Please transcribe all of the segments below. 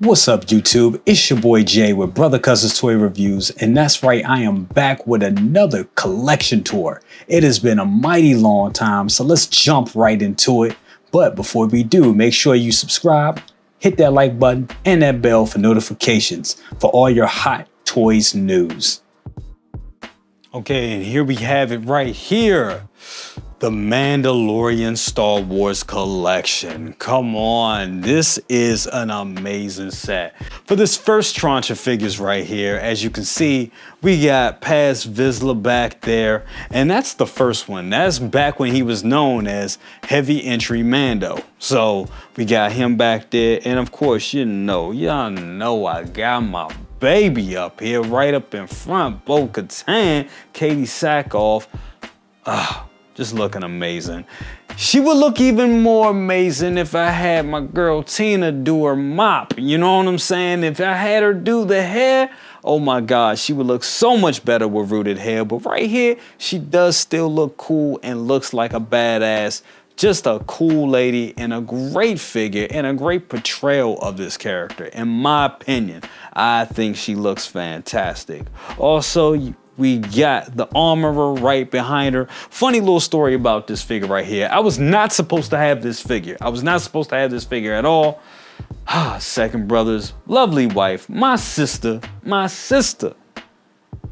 What's up YouTube? It's your boy Jay with Brother Cousin's Toy Reviews, and that's right, I am back with another collection tour. It has been a mighty long time, so let's jump right into it. But before we do, make sure you subscribe, hit that like button, and that bell for notifications for all your hot toys news. Okay, and here we have it right here. The Mandalorian Star Wars collection. Come on, this is an amazing set. For this first tranche of figures right here, as you can see, we got Paz Vizsla back there, and that's the first one. That's back when he was known as Heavy Entry Mando. So we got him back there, and of course, y'all know I got my baby up here, right up in front, Bo-Katan, Katie Sackhoff. Just looking amazing. She would look even more amazing if I had my girl Tina do her mop. You know what I'm saying? If I had her do the hair, oh my God, she would look so much better with rooted hair. But right here, she does still look cool and looks like a badass. Just a cool lady and a great figure and a great portrayal of this character. In my opinion, I think she looks fantastic. Also, we got the armorer right behind her. Funny little story about this figure right here. I was not supposed to have this figure. I was not supposed to have this figure at all. Second brother's lovely wife, my sister,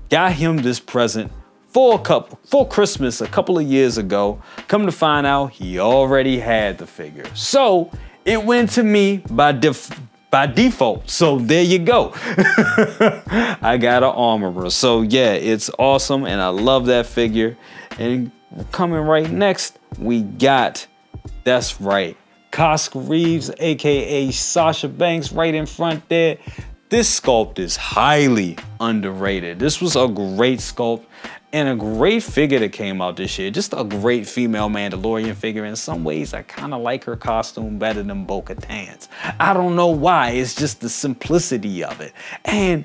got him this present for Christmas a couple of years ago. Come to find out, he already had the figure. So it went to me by default. So there you go. I got an armorer. So yeah, it's awesome and I love that figure. And coming right next, we got, that's right, Cosca Reeves, aka Sasha Banks, right in front there. This sculpt is highly underrated. This was a great sculpt and a great figure that came out this year. Just a great female Mandalorian figure. In some ways, I kind of like her costume better than Bo-Katan's. I don't know why. It's just the simplicity of it. And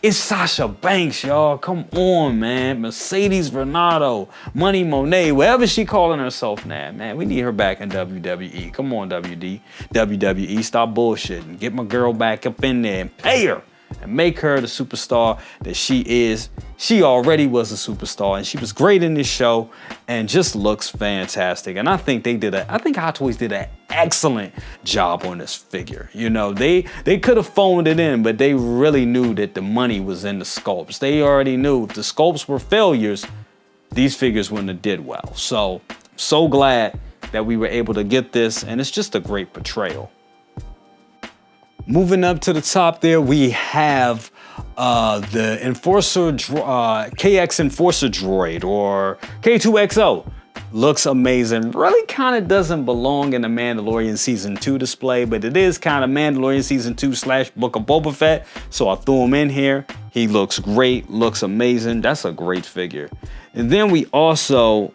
it's Sasha Banks, y'all. Come on, man. Mercedes Renato, Money Monet, whatever she calling herself now, man. We need her back in WWE. Come on, WWE, stop bullshitting. Get my girl back up in there and pay her. And make her the superstar that she is. She already was a superstar and she was great in this show and just looks fantastic. And I think Hot Toys did an excellent job on this figure. You know, they could have phoned it in, but they really knew that the money was in the sculpts. They already knew if the sculpts were failures, these figures wouldn't have did well. So glad that we were able to get this, and it's just a great portrayal. Moving up to the top there, we have the Enforcer, KX Enforcer Droid, or K2XO. Looks amazing. Really kind of doesn't belong in the Mandalorian Season 2 display, but it is kind of Mandalorian Season 2 / Book of Boba Fett, so I threw him in here. He looks great, looks amazing. That's a great figure. And then we also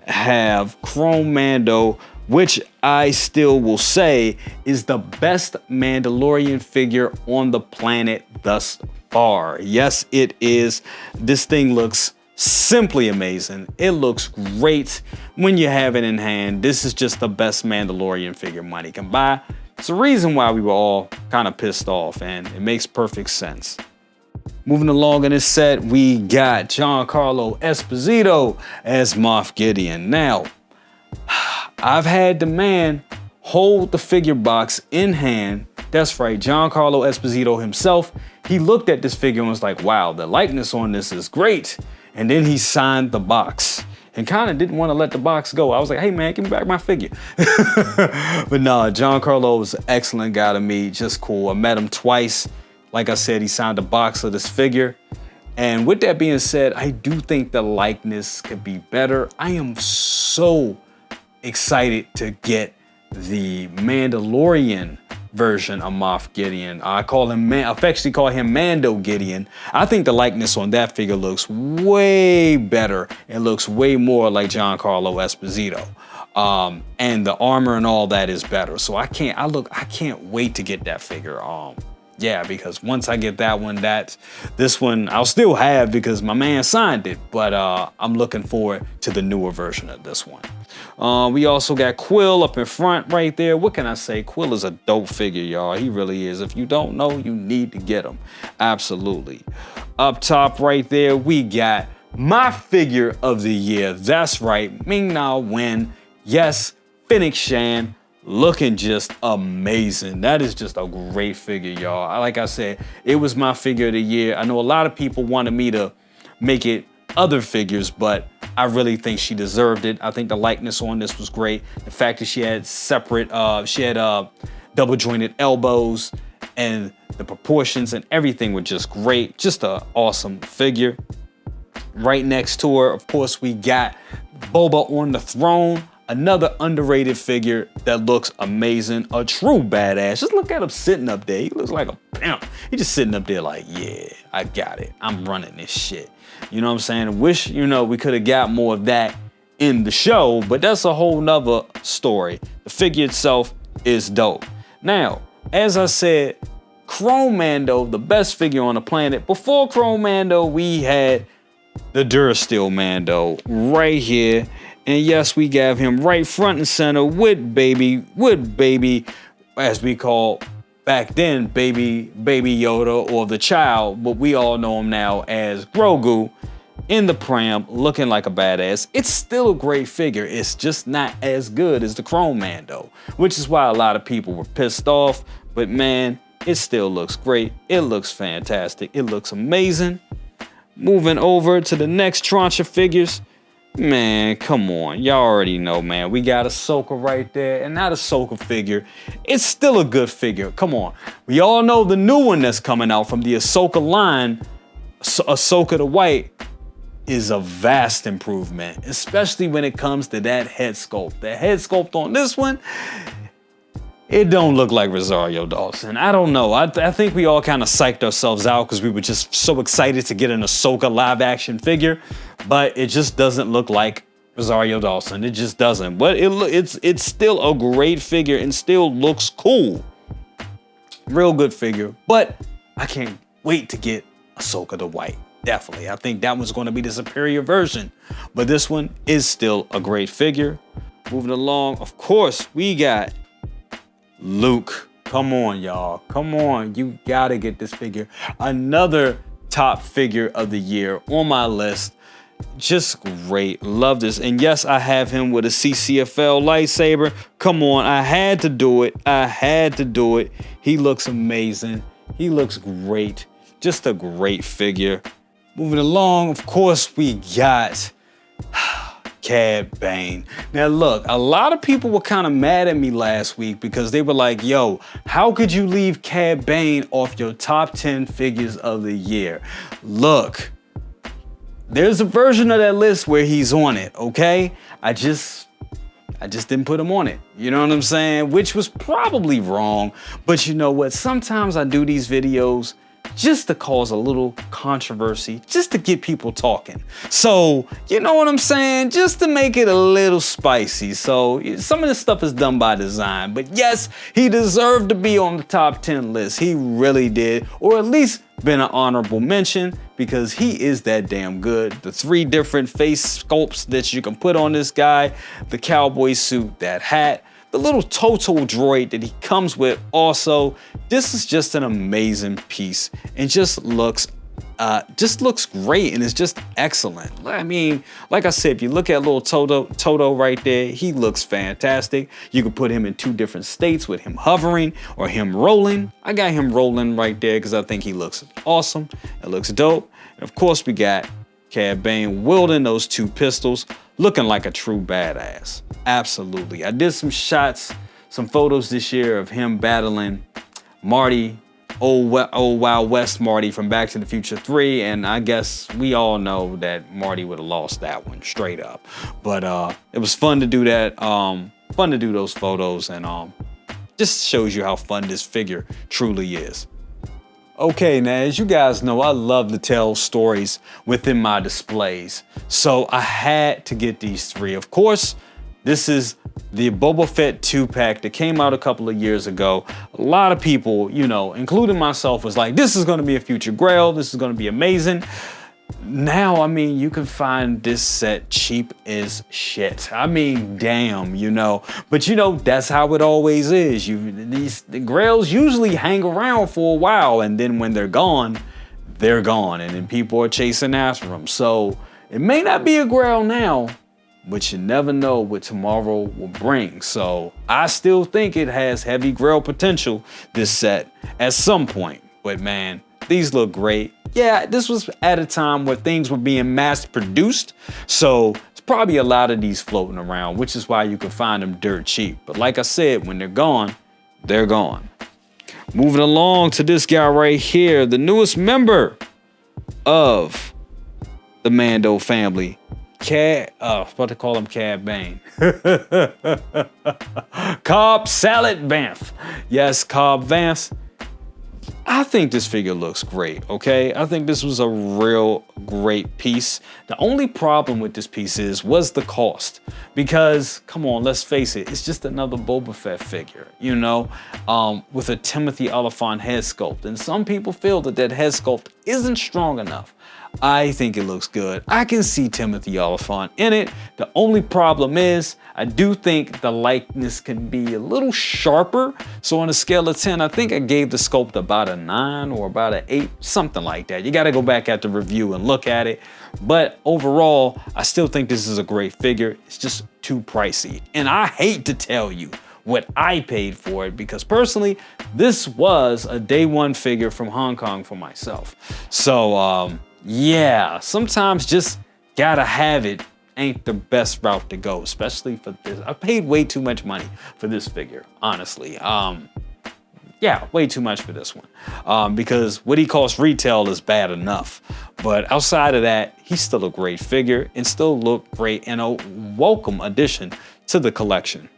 have Chrome Mando, which I still will say is the best Mandalorian figure on the planet thus far. Yes, it is. This thing looks simply amazing. It looks great when you have it in hand. This is just the best Mandalorian figure money can buy. It's the reason why we were all kind of pissed off, and it makes perfect sense. Moving along in this set, we got Giancarlo Esposito as Moff Gideon. Now, I've had the man hold the figure box in hand. That's right, Giancarlo Esposito himself. He looked at this figure and was like, wow, the likeness on this is great. And then he signed the box and kind of didn't want to let the box go. I was like, hey man, give me back my figure. But no, Giancarlo was an excellent guy to meet, just cool. I met him twice. Like I said, he signed a box of this figure. And with that being said, I do think the likeness could be better. I am so excited to get the Mandalorian version of Moff Gideon. I affectionately call him Mando Gideon. I think the likeness on that figure looks way better and looks way more like Giancarlo Esposito. And the armor and all that is better. So I can't wait to get that figure. Yeah, because once I get that one, this one I'll still have because my man signed it, but I'm looking forward to the newer version of this one. We also got Quill up in front right there. What can I say? Quill is a dope figure, y'all. He really is. If you don't know, you need to get him. Absolutely. Up top right there, we got my figure of the year. That's right, Ming-Na Wen. Yes, Fennec Shan. Looking just amazing. That is just a great figure, y'all. Like I said, it was my figure of the year. I know a lot of people wanted me to make it other figures, but I really think she deserved it. I think the likeness on this was great. The fact that she had separate, double jointed elbows, and the proportions and everything were just great. Just an awesome figure. Right next to her, of course, we got Boba on the throne. Another underrated figure that looks amazing, a true badass. Just look at him sitting up there. He looks like a pimp. He's just sitting up there like, yeah, I got it. I'm running this shit. You know what I'm saying? Wish, we could have got more of that in the show, but that's a whole nother story. The figure itself is dope. Now, as I said, Chrome Mando, the best figure on the planet. Before Chrome Mando, we had the Durasteel Mando right here. And yes, we got him right front and center with baby, as we call back then, baby Yoda, or the child, but we all know him now as Grogu, in the pram, looking like a badass. It's still a great figure. It's just not as good as the Chrome Mando, which is why a lot of people were pissed off. But man, it still looks great. It looks fantastic. It looks amazing. Moving over to the next tranche of figures. Man, come on. Y'all already know, man. We got Ahsoka right there, and that Ahsoka figure, it's still a good figure. Come on. We all know the new one that's coming out from the Ahsoka line, Ahsoka the White, is a vast improvement, especially when it comes to that head sculpt. The head sculpt on this one, it don't look like Rosario Dawson. I don't know. I think we all kind of psyched ourselves out because we were just so excited to get an Ahsoka live action figure, but it just doesn't look like Rosario Dawson. It just doesn't. But it's still a great figure and still looks cool. Real good figure. But I can't wait to get Ahsoka the White. Definitely. I think that one's going to be the superior version. But this one is still a great figure. Moving along, of course, we got Luke. Come on, y'all. Come on. You gotta get this figure. Another top figure of the year on my list. Just great. Love this. And yes, I have him with a CCFL lightsaber. Come on. I had to do it. I had to do it. He looks amazing. He looks great. Just a great figure. Moving along, of course, we got Cad Bane. Now look, a lot of people were kind of mad at me last week because they were like, yo, how could you leave Cad Bane off your top 10 figures of the year? Look, there's a version of that list where he's on it, okay? I just didn't put him on it. You know what I'm saying? Which was probably wrong, but you know what? Sometimes I do these videos just to cause a little controversy, just to get people talking. So, you know what I'm saying? Just to make it a little spicy. So, some of this stuff is done by design. But yes, he deserved to be on the top 10 list. He really did. Or at least been an honorable mention because he is that damn good. The 3 different face sculpts that you can put on this guy, the cowboy suit, that hat, the little Toto droid that he comes with also. This is just an amazing piece and just looks great and it's just excellent. I mean, like I said, if you look at little Toto right there, he looks fantastic. You can put him in 2 different states with him hovering or him rolling. I got him rolling right there because I think he looks awesome. It looks dope. And of course, we got Cad Bane wielding those 2 pistols, looking like a true badass. Absolutely. I did some shots, some photos this year of him battling Marty, old Wild West Marty from Back to the Future 3, and I guess we all know that Marty would have lost that one straight up. But it was fun to do that, fun to do those photos, and just shows you how fun this figure truly is. Okay, now as you guys know, I love to tell stories within my displays. So I had to get these 3. Of course, This is the Boba Fett 2-pack that came out a couple of years ago. A lot of people, you know, including myself, was like, this is going to be a future grail. This is going to be amazing. Now, I mean, you can find this set cheap as shit. I mean, damn, you know. But you know, that's how it always is. The grails usually hang around for a while, and then when they're gone, and then people are chasing after them. So it may not be a grail now, but you never know what tomorrow will bring. So I still think it has heavy grail potential, this set, at some point. But man, these look great. Yeah, this was at a time where things were being mass produced. So it's probably a lot of these floating around, which is why you can find them dirt cheap. But like I said, when they're gone, they're gone. Moving along to this guy right here, the newest member of the Mando family. I was about to call him Cad Bane. Cobb Salad Vanth. Yes, Cobb Vanth. I think this figure looks great, okay? I think this was a real great piece. The only problem with this piece was the cost. Because, come on, let's face it, it's just another Boba Fett figure, you know, with a Timothy Olyphant head sculpt. And some people feel that that head sculpt isn't strong enough. I think it looks good. I can see Timothy Olyphant in it. The only problem is, I do think the likeness can be a little sharper. So on a scale of 10, I think I gave the sculpt about a 9 or about an 8, something like that. You gotta go back at the review and look at it. But overall, I still think this is a great figure. It's just too pricey. And I hate to tell you what I paid for it, because personally, this was a day one figure from Hong Kong for myself. So, yeah, sometimes just gotta have it ain't the best route to go, especially for this. I paid way too much money for this figure, honestly. Yeah, way too much for this one. Because what he costs retail is bad enough. But outside of that, he's still a great figure and still look great and a welcome addition to the collection.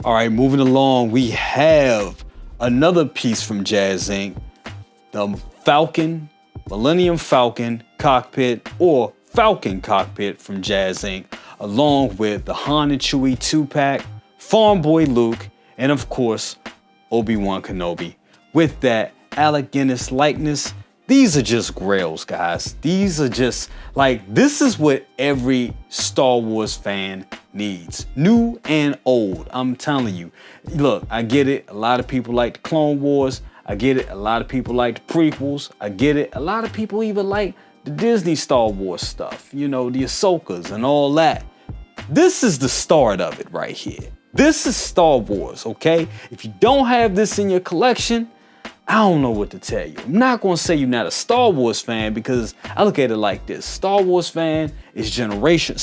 All right, moving along, we have another piece from Jazz Inc. The Falcon, Millennium Falcon cockpit, or Falcon cockpit from Jazz Inc., along with the Han and Chewie 2-pack, Farm Boy Luke, and of course, Obi-Wan Kenobi. With that Alec Guinness likeness, these are just grails, guys. These are just, like, this is what every Star Wars fan needs. New and old, I'm telling you. Look, I get it. A lot of people like the Clone Wars. I get it. A lot of people like the prequels. I get it. A lot of people even like the Disney Star Wars stuff. You know, the Ahsokas and all that. This is the start of it right here. This is Star Wars, okay? If you don't have this in your collection, I don't know what to tell you. I'm not gonna say you're not a Star Wars fan, because I look at it like this. Star Wars fans is generational,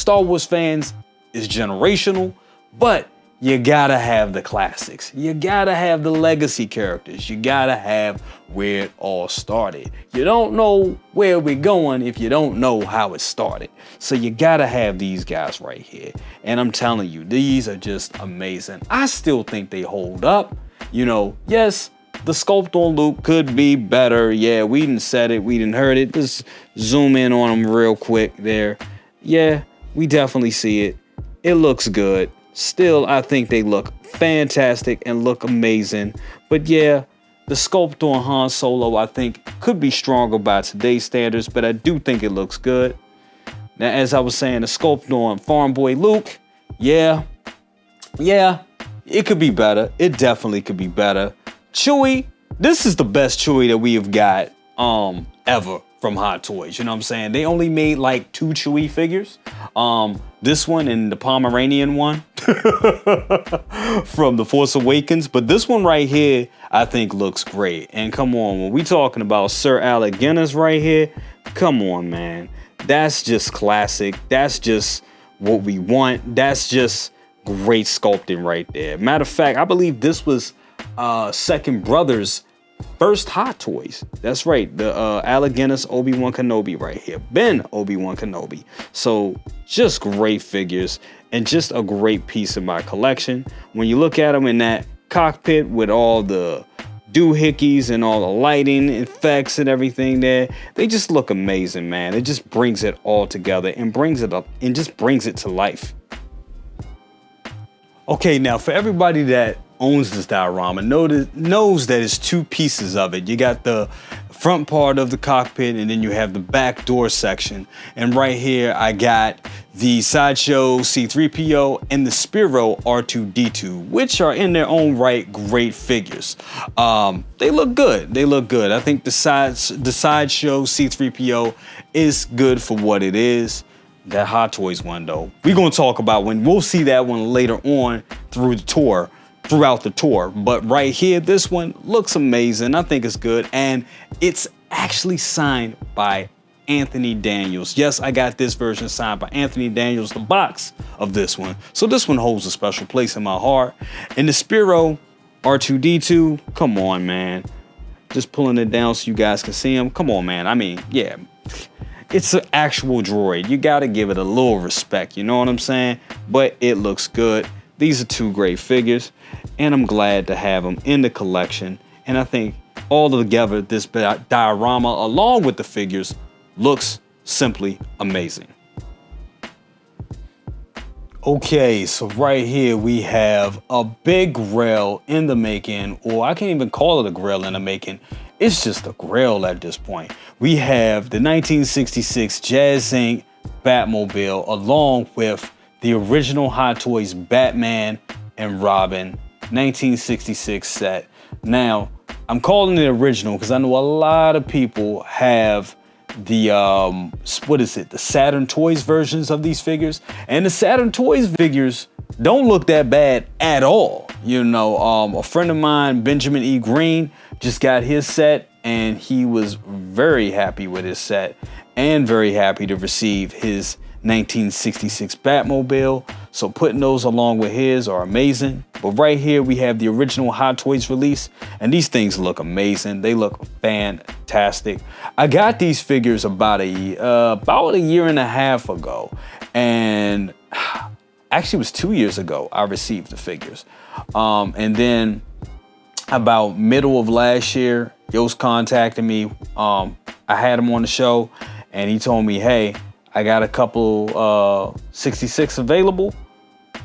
but you gotta have the classics. You gotta have the legacy characters. You gotta have where it all started. You don't know where we're going if you don't know how it started. So you gotta have these guys right here. And I'm telling you, these are just amazing. I still think they hold up. You know, yes, the sculpt on Luke could be better. Yeah, we didn't said it, we didn't heard it. Just zoom in on him real quick there. Yeah, we definitely see it. It looks good. Still, I think they look fantastic and look amazing. But yeah, the sculpt on Han Solo, I think, could be stronger by today's standards, but I do think it looks good. Now, as I was saying, the sculpt on Farm Boy Luke, yeah, it could be better. It definitely could be better. Chewie, this is the best Chewie that we have got ever from Hot Toys. You know what I'm saying? They only made like 2 Chewie figures. This one and the Pomeranian one from The Force Awakens. But this one right here, I think looks great. And come on, when we talking about Sir Alec Guinness right here, come on, man. That's just classic. That's just what we want. That's just great sculpting right there. Matter of fact, I believe this was Second Brother's first Hot Toys. That's right, the Alec Guinness Obi-Wan Kenobi right here. Ben Obi-Wan Kenobi. So just great figures and just a great piece in my collection. When you look at them in that cockpit with all the doohickeys and all the lighting effects and everything there, they just look amazing, man. It just brings it all together and brings it up and just brings it to life. Okay, now for everybody that owns this diorama, knows that it's two pieces of it. You got the front part of the cockpit, and then you have the back door section. And right here, I got the Sideshow C-3PO and the Spiro R2-D2, which are in their own right great figures. They look good. They look good. I think the Sideshow C-3PO is good for what it is. That Hot Toys one though, we're gonna talk about when we'll see that one later on throughout the tour. But right here, this one looks amazing. I think it's good, and it's actually signed by Anthony Daniels. Yes, I got this version signed by Anthony Daniels, the box of this one. So this one holds a special place in my heart. And the Spiro R2-D2, come on, man. Just pulling it down so you guys can see him. Come on, man. I mean, yeah. It's an actual droid. You gotta give it a little respect, you know what I'm saying? But it looks good. These are two great figures, and I'm glad to have them in the collection. And I think all together, this diorama, along with the figures, looks simply amazing. Okay, so right here we have a big grail in the making, or I can't even call it a grail in the making. It's just a grail at this point. We have the 1966 Jazz Inc. Batmobile, along with the original Hot Toys Batman and Robin 1966 set. Now, I'm calling it original because I know a lot of people have the the Saturn Toys versions of these figures, and the Saturn Toys figures don't look that bad at all. You know, a friend of mine, Benjamin E. Green, just got his set, and he was very happy with his set and very happy to receive his 1966 Batmobile. So putting those along with his are amazing. But right here we have the original Hot Toys release, and these things look amazing. They look fantastic. I got these figures about a year and a half ago, and actually it was 2 years ago I received the figures. And then about middle of last year, Yost contacted me. I had him on the show, and he told me, hey, I got a couple 66 available.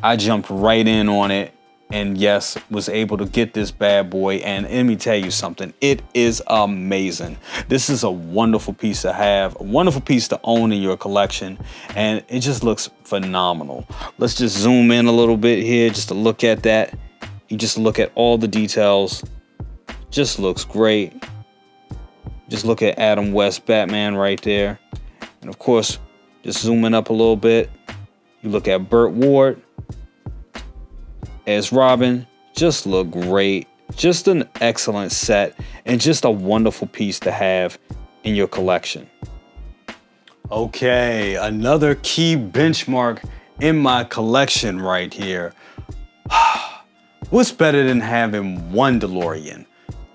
I jumped right in on it, and yes, was able to get this bad boy. And let me tell you something, it is amazing. This is a wonderful piece to have, a wonderful piece to own in your collection, and it just looks phenomenal. Let's just zoom in a little bit here just to look at that. You just look at all the details, just looks great. Just look at Adam West Batman right there. And of course, just zooming up a little bit, you look at Burt Ward as Robin, just look great. Just an excellent set, and just a wonderful piece to have in your collection. Okay, another key benchmark in my collection right here. What's better than having one DeLorean?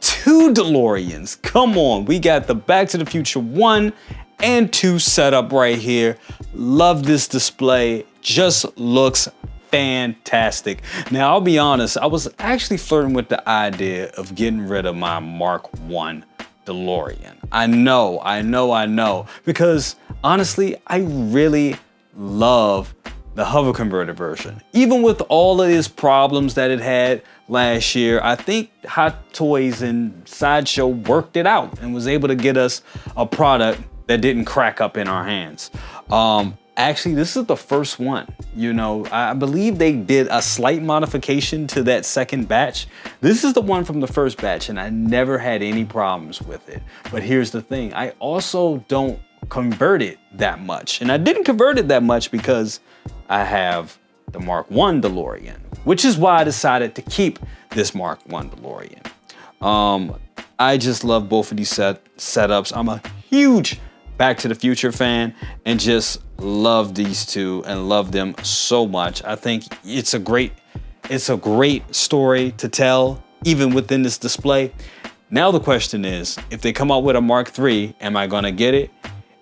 Two DeLoreans, come on. We got the Back to the Future 1 and 2 setup right here. Love this display, just looks fantastic. Now, I'll be honest, I was actually flirting with the idea of getting rid of my Mark I DeLorean. I know, because honestly, I really love the hover converter version. Even with all of its problems that it had last year, I think Hot Toys and Sideshow worked it out and was able to get us a product that didn't crack up in our hands. Actually, this is the first one. You know, I believe they did a slight modification to that second batch. This is the one from the first batch, and I never had any problems with it. But here's the thing, I also don't convert it that much. And I didn't convert it that much because I have the Mark I DeLorean, which is why I decided to keep this Mark I DeLorean. I just love both of these setups. I'm a huge Back to the Future fan, and just love these two and love them so much. I think it's a great story to tell, even within this display. Now the question is, if they come out with a Mark III, am I gonna get it?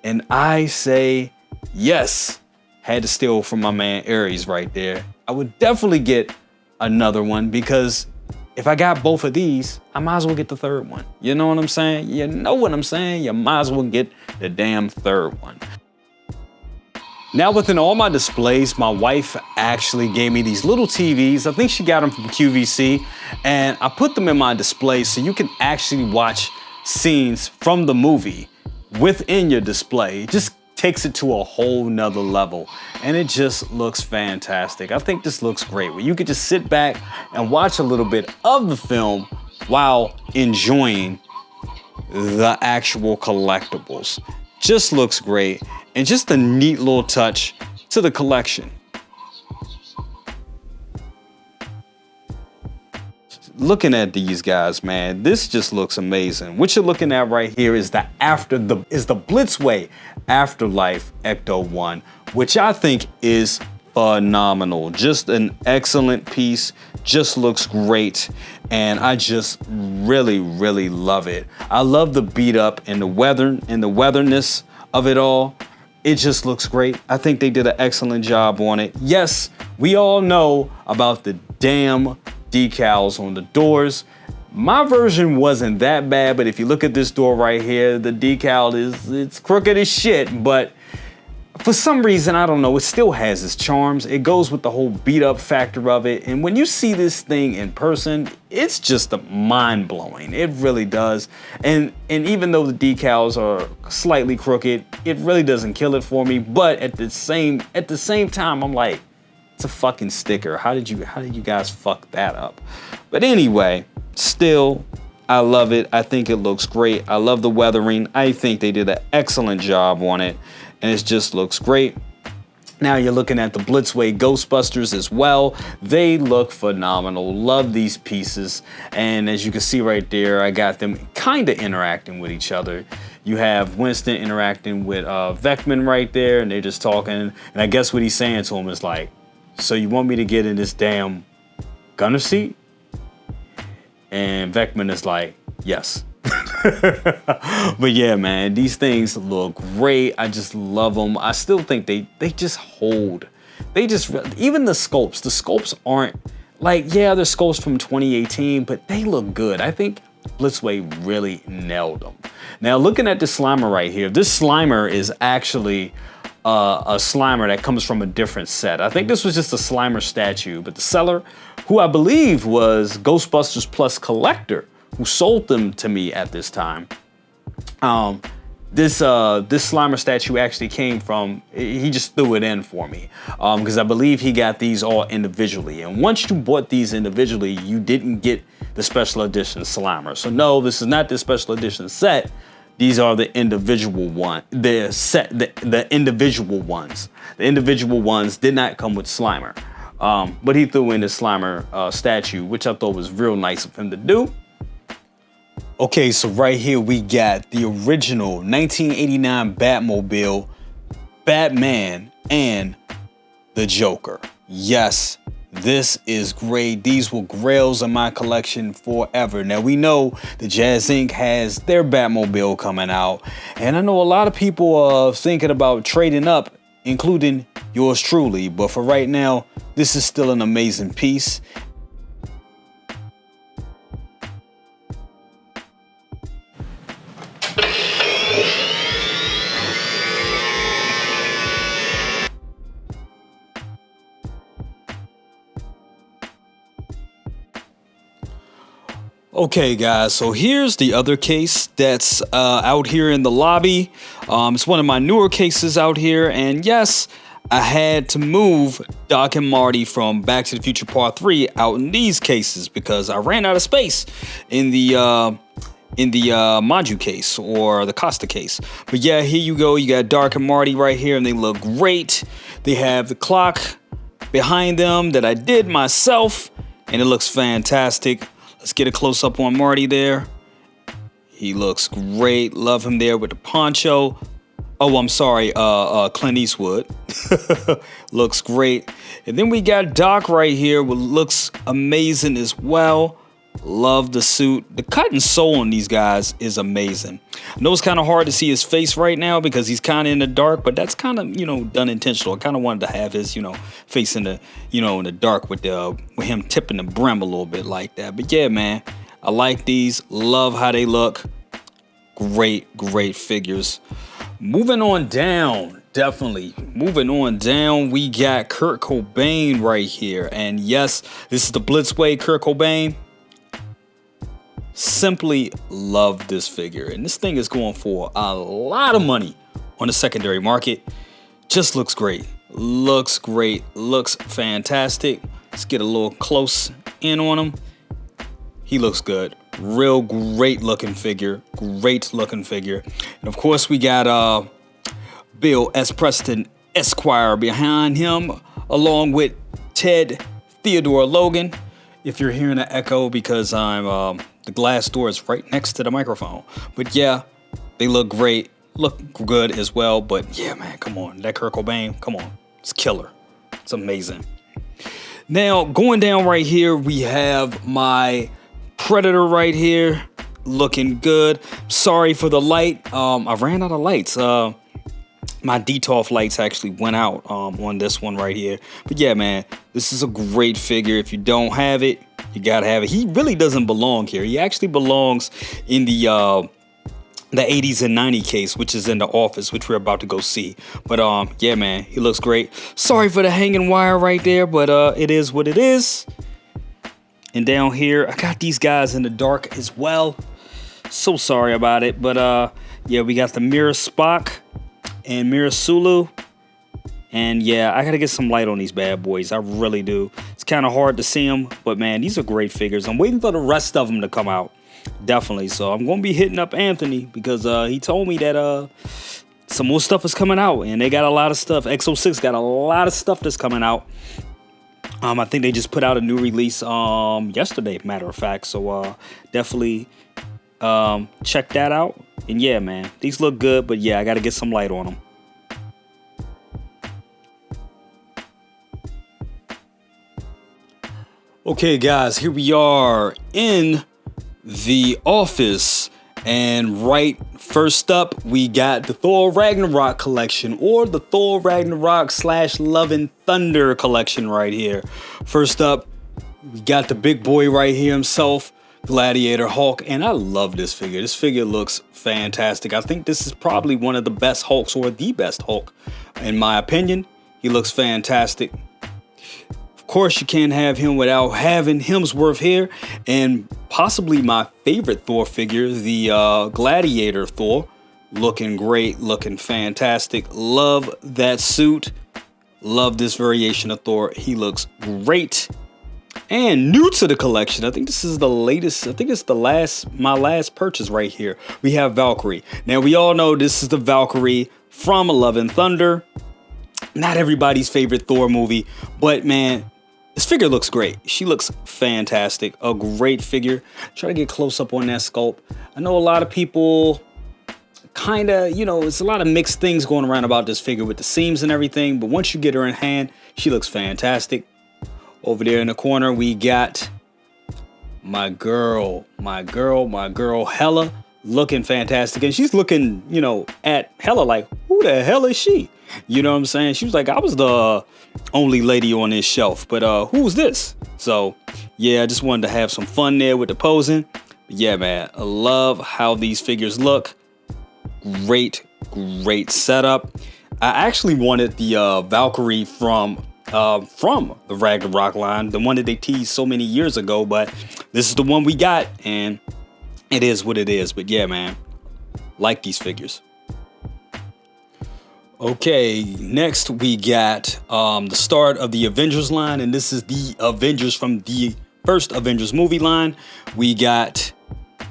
And I say yes. Had to steal from my man Aries right there. I would definitely get another one, because if I got both of these, I might as well get the third one. You know what I'm saying? You know what I'm saying? You might as well get the damn third one. Now within all my displays, my wife actually gave me these little TVs. I think she got them from QVC, and I put them in my display so you can actually watch scenes from the movie within your display. It just takes it to a whole nother level, and it just looks fantastic. I think this looks great, where you could just sit back and watch a little bit of the film while enjoying the actual collectibles. Just looks great, and just a neat little touch to the collection. Looking at these guys, man, this just looks amazing. What you're looking at right here is the Blitzway Afterlife Ecto 1, which I think is phenomenal. Just an excellent piece, just looks great, and I just really love it. I love the beat up and the weatherness of it all. It just looks great. I think they did an excellent job on it. Yes, we all know about the damn decals on the doors. My version wasn't that bad, but if you look at this door right here, the decal it's crooked as shit, but for some reason, I don't know, it still has its charms. It goes with the whole beat up factor of it. And when you see this thing in person, it's just mind blowing. It really does. And even though the decals are slightly crooked, it really doesn't kill it for me. But at the same time, I'm like, it's a fucking sticker. How did you guys fuck that up? But anyway, still, I love it. I think it looks great. I love the weathering. I think they did an excellent job on it, and it just looks great. Now you're looking at the Blitzway Ghostbusters as well. They look phenomenal. Love these pieces. And as you can see right there, I got them kind of interacting with each other. You have Winston interacting with Vecman right there, and they're just talking. And I guess what he's saying to him is like, so you want me to get in this damn gunner seat? And Vecman is like, yes. But yeah, man, these things look great. I just love them. I still think they just hold. Even the sculpts aren't like, yeah, they're sculpts from 2018, but they look good. I think Blitzway really nailed them. Now looking at this Slimer right here, this Slimer is actually a Slimer that comes from a different set. I think this was just a Slimer statue, but the seller, who I believe was Ghostbusters Plus Collector, who sold them to me at this time. This Slimer statue actually came from, he just threw it in for me, because I believe he got these all individually. And once you bought these individually, you didn't get the special edition Slimer. So no, this is not the special edition set. These are the individual the individual ones. The individual ones did not come with Slimer. But he threw in the Slimer statue, which I thought was real nice of him to do. Okay, so right here we got the original 1989 Batmobile, Batman, and the Joker. Yes, this is great. These will grails in my collection forever. Now we know the Jazz Inc. has their Batmobile coming out, and I know a lot of people are thinking about trading up, including yours truly. But for right now, this is still an amazing piece. Okay guys, so here's the other case that's out here in the lobby. It's one of my newer cases out here, and yes, I had to move Doc and Marty from Back to the Future Part 3 out in these cases because I ran out of space in the Maju case or the Costa case. But yeah, here you go. You got Doc and Marty right here, and they look great. They have the clock behind them that I did myself, and it looks fantastic. Let's get a close-up on Marty there. He looks great. Love him there with the poncho. Oh, I'm sorry, Clint Eastwood. Looks great. And then we got Doc right here, which looks amazing as well. Love the suit. The cut and sew on these guys is amazing. I know it's kind of hard to see his face right now because he's kind of in the dark, but that's kind of, done intentional. I kind of wanted to have his, face in the, in the dark with him tipping the brim a little bit like that. But yeah, man, I like these. Love how they look. Great figures. Moving on down Definitely. Moving on down, we got Kurt Cobain right here. And yes, this is the Blitzway Kurt Cobain. Simply love this figure. And this thing is going for a lot of money on the secondary market. Just looks great. Looks great. Looks fantastic. Let's get a little close in on him. He looks good. Real great looking figure. Great looking figure. And of course, we got Bill S. Preston Esquire behind him, along with Ted Theodore Logan. If you're hearing an echo, because I'm the glass door is right next to the microphone. But yeah, they look great, look good as well. But yeah, man, come on, that Kurt Cobain, come on, it's killer, it's amazing. Now going down right here, we have my Predator right here, looking good. Sorry for the light. I ran out of lights. My DTOF lights actually went out on this one right here. But yeah, man, this is a great figure. If you don't have it, you gotta have it. He really doesn't belong here. He actually belongs in the 80s and 90s case, which is in the office, which we're about to go see. But yeah, man, he looks great. Sorry for the hanging wire right there, but it is what it is. And down here, I got these guys in the dark as well. So sorry about it, but yeah, we got the Mirror Spock and Mirror Sulu. And yeah, I gotta get some light on these bad boys. I really do. It's kind of hard to see them, but man, these are great figures. I'm waiting for the rest of them to come out. Definitely. So I'm gonna be hitting up Anthony because he told me that some more stuff is coming out, and they got a lot of stuff. X06 got a lot of stuff that's coming out. I think they just put out a new release yesterday, matter of fact. So definitely check that out. And yeah, man, these look good, but yeah, I got to get some light on them. Okay, guys, here we are in the office. And right first up, we got the Thor Ragnarok collection, or the Thor Ragnarok / Love and Thunder collection right here. First up, we got the big boy right here himself, Gladiator Hulk. And I love this figure. This figure looks fantastic. I think this is probably one of the best Hulks, or the best Hulk, in my opinion. He looks fantastic. Of course, you can't have him without having Hemsworth here, and possibly my favorite Thor figure, the Gladiator Thor. Looking great, looking fantastic. Love that suit. Love this variation of Thor. He looks great. And new to the collection, I think this is the latest, I think it's my last purchase right here. We have Valkyrie. Now, we all know this is the Valkyrie from Love and Thunder. Not everybody's favorite Thor movie, but man, this figure looks great. She looks fantastic. A great figure. Try to get close up on that sculpt. I know a lot of people kind of, it's a lot of mixed things going around about this figure with the seams and everything. But once you get her in hand, she looks fantastic. Over there in the corner, we got my girl Hela, looking fantastic. And she's looking, at Hela like, who the hell is she? You know what I'm saying? She was like, I was the only lady on this shelf, but who's this? So yeah, I just wanted to have some fun there with the posing. But yeah, man, I love how these figures look. Great setup. I actually wanted the Valkyrie from the Ragnarok line, the one that they teased so many years ago, but this is the one we got, and it is what it is. But yeah, man, like these figures. Okay, next we got the start of the Avengers line, and this is the Avengers from the first Avengers movie line. We got,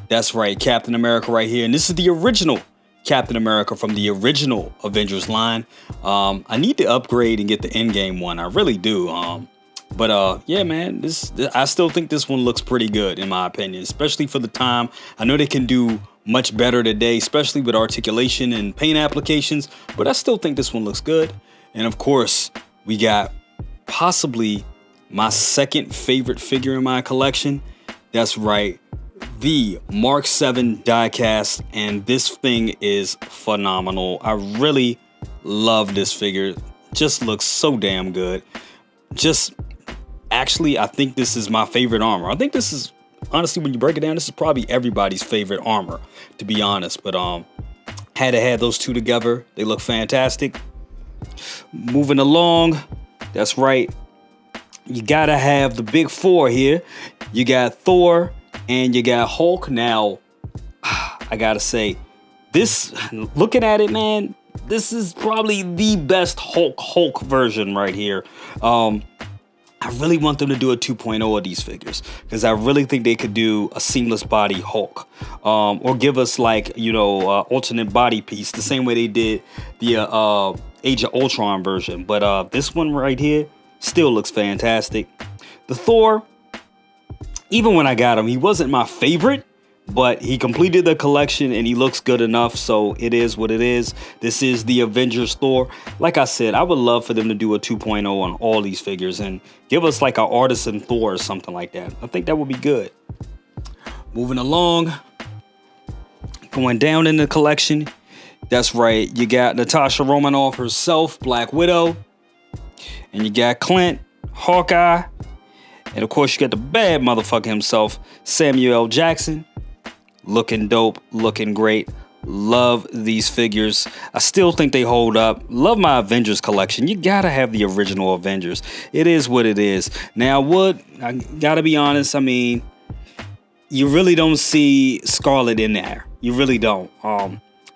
that's right, Captain America right here, and this is the original Captain America from the original Avengers line. I need to upgrade and get the Endgame one, I really do. But yeah, man, I still think this one looks pretty good in my opinion, especially for the time. I know they can do much better today, especially with articulation and paint applications, but I still think this one looks good. And of course, we got possibly my second favorite figure in my collection. That's right, the Mark 7 diecast, and this thing is phenomenal. I really love this figure. Just looks so damn good. Actually, I think this is my favorite armor. I think this is, honestly, when you break it down, this is probably everybody's favorite armor, to be honest. But had to have those two together. They look fantastic. Moving along, that's right. You gotta have the big four here. You got Thor and you got Hulk. Now, I gotta say, this, looking at it, man, this is probably the best Hulk version right here. I really want them to do a 2.0 of these figures because I really think they could do a seamless body Hulk, or give us like, you know, alternate body piece the same way they did the Age of Ultron version. But this one right here still looks fantastic. The Thor, even when I got him, he wasn't my favorite, but he completed the collection and he looks good enough, so it is what it is. This is the Avengers Thor. Like I said, I would love for them to do a 2.0 on all these figures and give us like an artisan Thor or something like that. I think that would be good. Moving along, going down in the collection, that's right, you got Natasha Romanoff herself, Black Widow, and you got Clint, Hawkeye, and of course you got the bad motherfucker himself, Samuel L. Jackson. Looking dope, looking great. Love these figures. I still think they hold up. Love my Avengers collection. You gotta have the original Avengers. It is what it is. Now, I gotta be honest, I mean, you really don't see Scarlet in there. You really don't.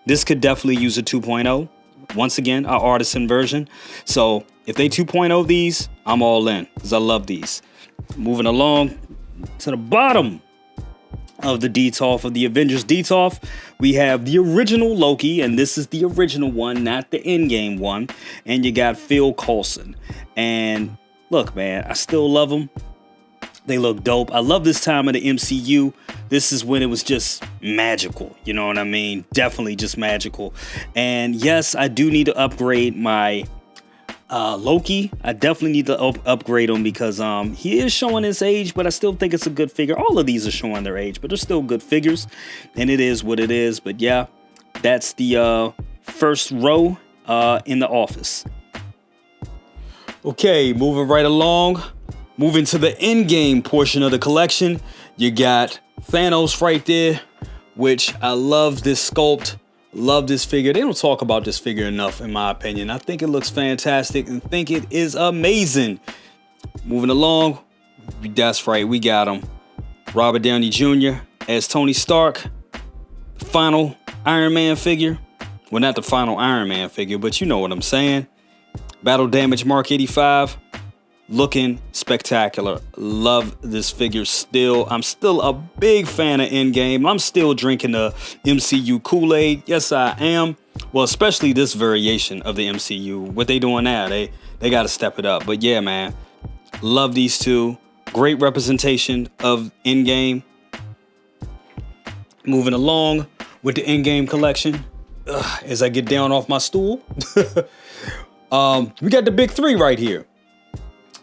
This could definitely use a 2.0. Once again, an artisan version. So if they 2.0 these, I'm all in because I love these. Moving along to the bottom of the DTOF, of the Avengers DTOF, we have the original Loki, and this is the original one, not the Endgame one. And you got Phil Coulson. And look, man, I still love them. They look dope. I love this time of the MCU. This is when it was just magical. You know what I mean? Definitely just magical. And yes, I do need to upgrade my Loki. I definitely need to upgrade him because he is showing his age, but I still think it's a good figure. All of these are showing their age, but they're still good figures, and it is what it is. But yeah, that's the first row in the office. Okay, moving right along, moving to the Endgame portion of the collection. You got Thanos right there, which I love this sculpt. Love this figure. They don't talk about this figure enough, in my opinion. I think it looks fantastic and think it is amazing. Moving along, that's right, we got him. Robert Downey Jr. as Tony Stark. Final Iron Man figure. Well, not the final Iron Man figure, but you know what I'm saying. Battle Damage Mark 85. Looking spectacular. Love this figure still. I'm still a big fan of Endgame. I'm still drinking the MCU Kool-Aid. Yes, I am. Well, especially this variation of the MCU. What they doing now, they got to step it up. But yeah, man, love these two. Great representation of Endgame. Moving along with the Endgame collection. As I get down off my stool. We got the big three right here.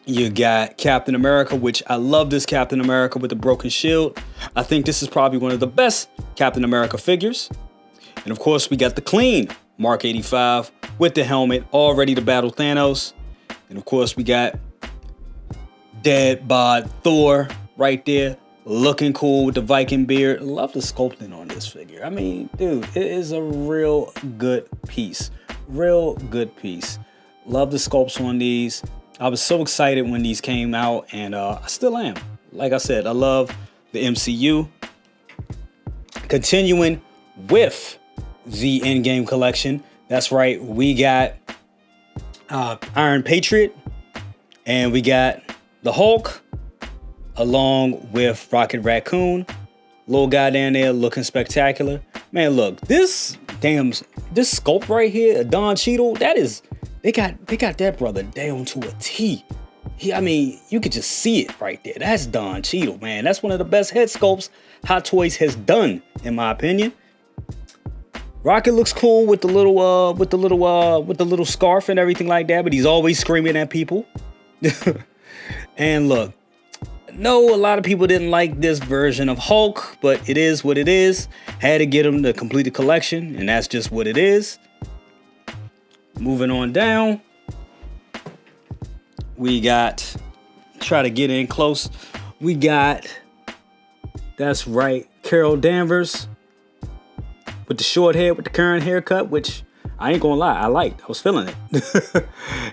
You got Captain America, which I love this Captain America with the broken shield. I think this is probably one of the best Captain America figures. And of course, we got the clean Mark 85 with the helmet, all ready to battle Thanos. And of course, we got Dead Bod Thor right there, looking cool with the Viking beard. Love the sculpting on this figure. I mean, dude, it is a real good piece. Real good piece. Love the sculpts on these. I was so excited when these came out, and I still am. Like I said, I love the MCU. Continuing with the Endgame collection. That's right, we got Iron Patriot, and we got the Hulk, along with Rocket Raccoon. Little guy down there looking spectacular. Man, look, this sculpt right here, Don Cheadle, that is... They got that brother down to a T. I mean, you could just see it right there. That's Don Cheadle, man. That's one of the best head sculpts Hot Toys has done, in my opinion. Rocket looks cool with the little scarf and everything like that, but he's always screaming at people. And look, no, a lot of people didn't like this version of Hulk, but it is what it is. Had to get him to complete the collection, and that's just what it is. Moving on down, we got, try to get in close, we got, that's right, Carol Danvers with the short hair, with the current haircut, which I ain't gonna lie, I was feeling it.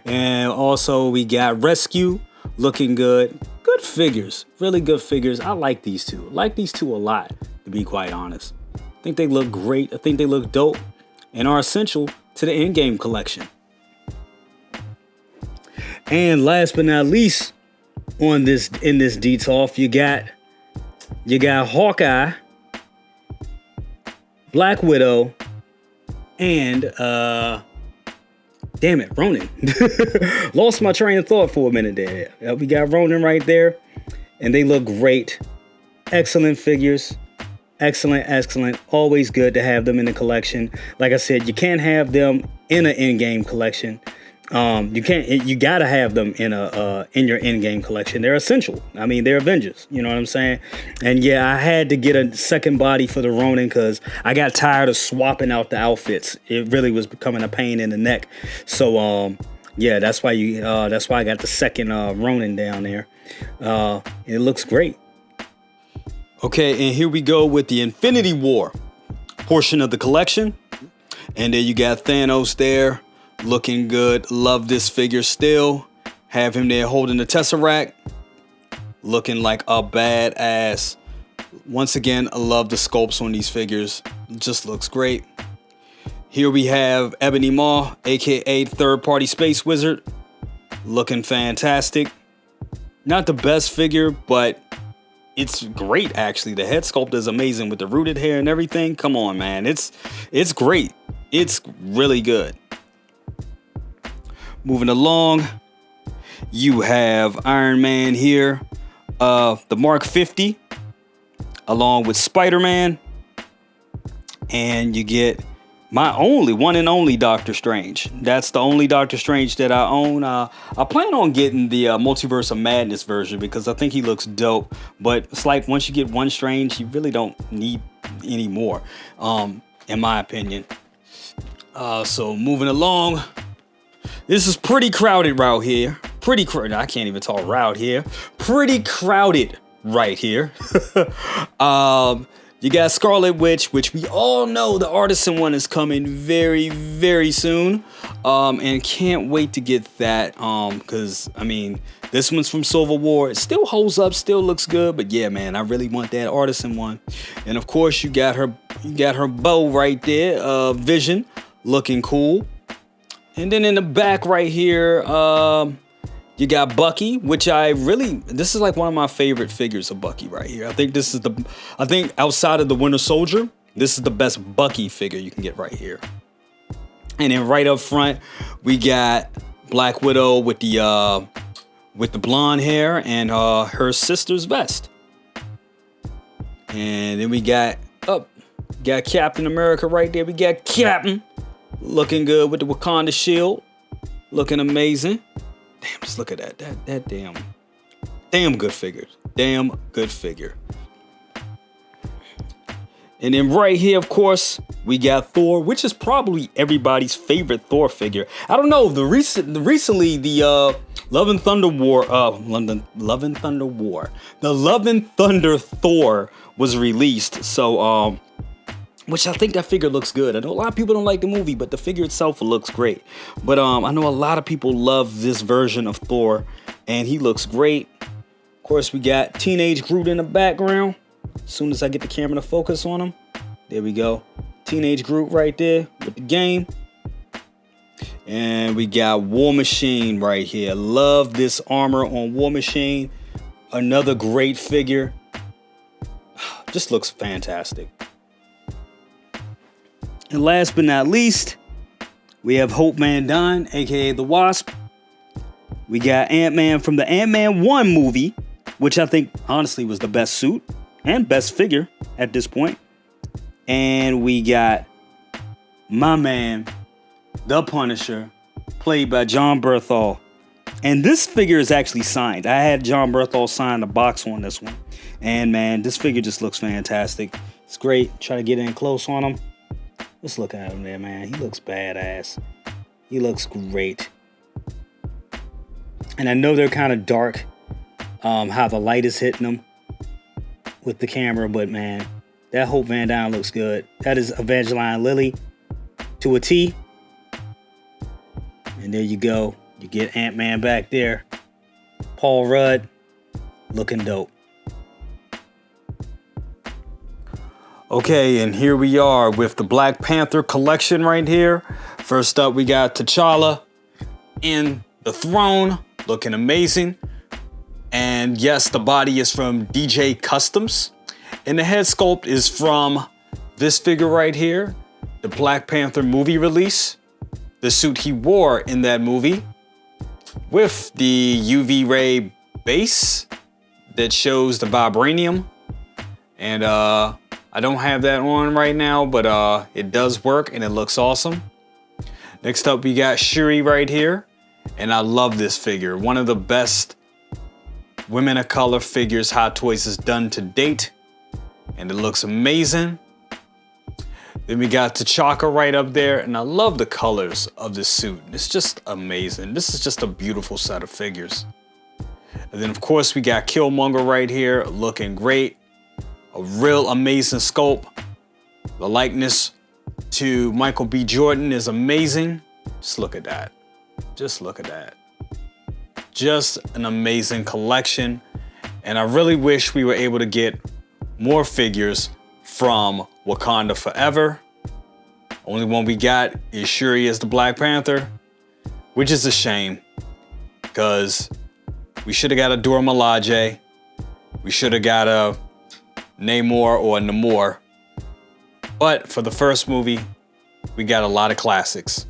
And also we got Rescue, looking good. Good figures, really good figures. I like these two. I like these two a lot, to be quite honest. I think they look great. I think they look dope and are essential to the Endgame collection. And last but not least, in this DTOF, you got Hawkeye, Black Widow, and damn it, Ronin. Lost my train of thought for a minute there. We got Ronin right there, and they look great. Excellent figures. Excellent. Always good to have them in the collection. Like I said, you can't have them in an Endgame collection. You gotta have them in your Endgame collection. They're essential. I mean, they're Avengers. You know what I'm saying? And yeah, I had to get a second body for the Ronin because I got tired of swapping out the outfits. It really was becoming a pain in the neck. So yeah, that's why I got the second Ronin down there. It looks great. Okay, and here we go with the Infinity War portion of the collection. And there you got Thanos there. Looking good. Love this figure still. Have him there holding the Tesseract. Looking like a badass. Once again, I love the sculpts on these figures. Just looks great. Here we have Ebony Maw, aka Third Party Space Wizard. Looking fantastic. Not the best figure, but it's great actually. The head sculpt is amazing with the rooted hair and everything. Come on, man. It's great. It's really good. Moving along, you have Iron Man here, the Mark 50, along with Spider-Man, and you get my one and only Doctor Strange. That's the only Doctor Strange that I own. I plan on getting the Multiverse of Madness version because I think he looks dope, but it's like once you get one Strange, you really don't need any more, in my opinion. So moving along. This is pretty crowded right here. I can't even talk route here. Pretty crowded right here. You got Scarlet Witch, which we all know the artisan one is coming very, very soon. And can't wait to get that. Because I mean, this one's from Civil War. It still holds up, still looks good. But yeah, man, I really want that artisan one. And of course, you got her bow right there. Vision, looking cool. And then in the back right here, you got Bucky, which this is like one of my favorite figures of Bucky right here. I think outside of the Winter Soldier, this is the best Bucky figure you can get right here. And then right up front, we got Black Widow with the blonde hair and her sister's vest. And then we got Captain America right there. We got Captain. Looking good with the Wakanda shield. Looking amazing. Damn, just look at that. That damn good figure. Damn good figure. And then right here, of course, we got Thor, which is probably everybody's favorite Thor figure. I don't know. Recently, the Love and Thunder War. The Love and Thunder Thor was released. So which I think that figure looks good. I know a lot of people don't like the movie, but the figure itself looks great. But I know a lot of people love this version of Thor, and he looks great. Of course, we got Teenage Groot in the background. As soon as I get the camera to focus on him, there we go. Teenage Groot right there with the game. And we got War Machine right here. Love this armor on War Machine. Another great figure. Just looks fantastic. And last but not least, we have Hope Van Dyne, aka the Wasp. We got Ant-Man from the Ant-Man 1 movie, which I think honestly was the best suit and best figure at this point. And we got my man, the Punisher, played by John Bernthal. And this figure is actually signed. I had John Bernthal sign the box on this one. And man, this figure just looks fantastic. It's great. Try to get in close on him. Let's look at him there, man. He looks badass. He looks great. And I know they're kind of dark, how the light is hitting them with the camera, but man, that Hope Van Dyne looks good. That is Evangeline Lilly to a T. And there you go. You get Ant-Man back there. Paul Rudd, looking dope. Okay, and here we are with the Black Panther collection right here. First up, we got T'Challa in the throne, looking amazing. And yes, the body is from DJ Customs. And the head sculpt is from this figure right here, the Black Panther movie release. The suit he wore in that movie with the UV ray base that shows the vibranium. And I don't have that on right now, but it does work and it looks awesome. Next up, we got Shuri right here. And I love this figure. One of the best women of color figures Hot Toys has done to date. And it looks amazing. Then we got T'Chaka right up there, and I love the colors of this suit. It's just amazing. This is just a beautiful set of figures. And then of course we got Killmonger right here, looking great. A real amazing sculpt. The likeness to Michael B. Jordan is amazing. Just look at that. Just look at that. Just an amazing collection. And I really wish we were able to get more figures from Wakanda Forever. Only one we got is Shuri as the Black Panther, which is a shame because we should have got a Dora Milaje. We should have got a Namor or a Namor. But for the first movie, we got a lot of classics.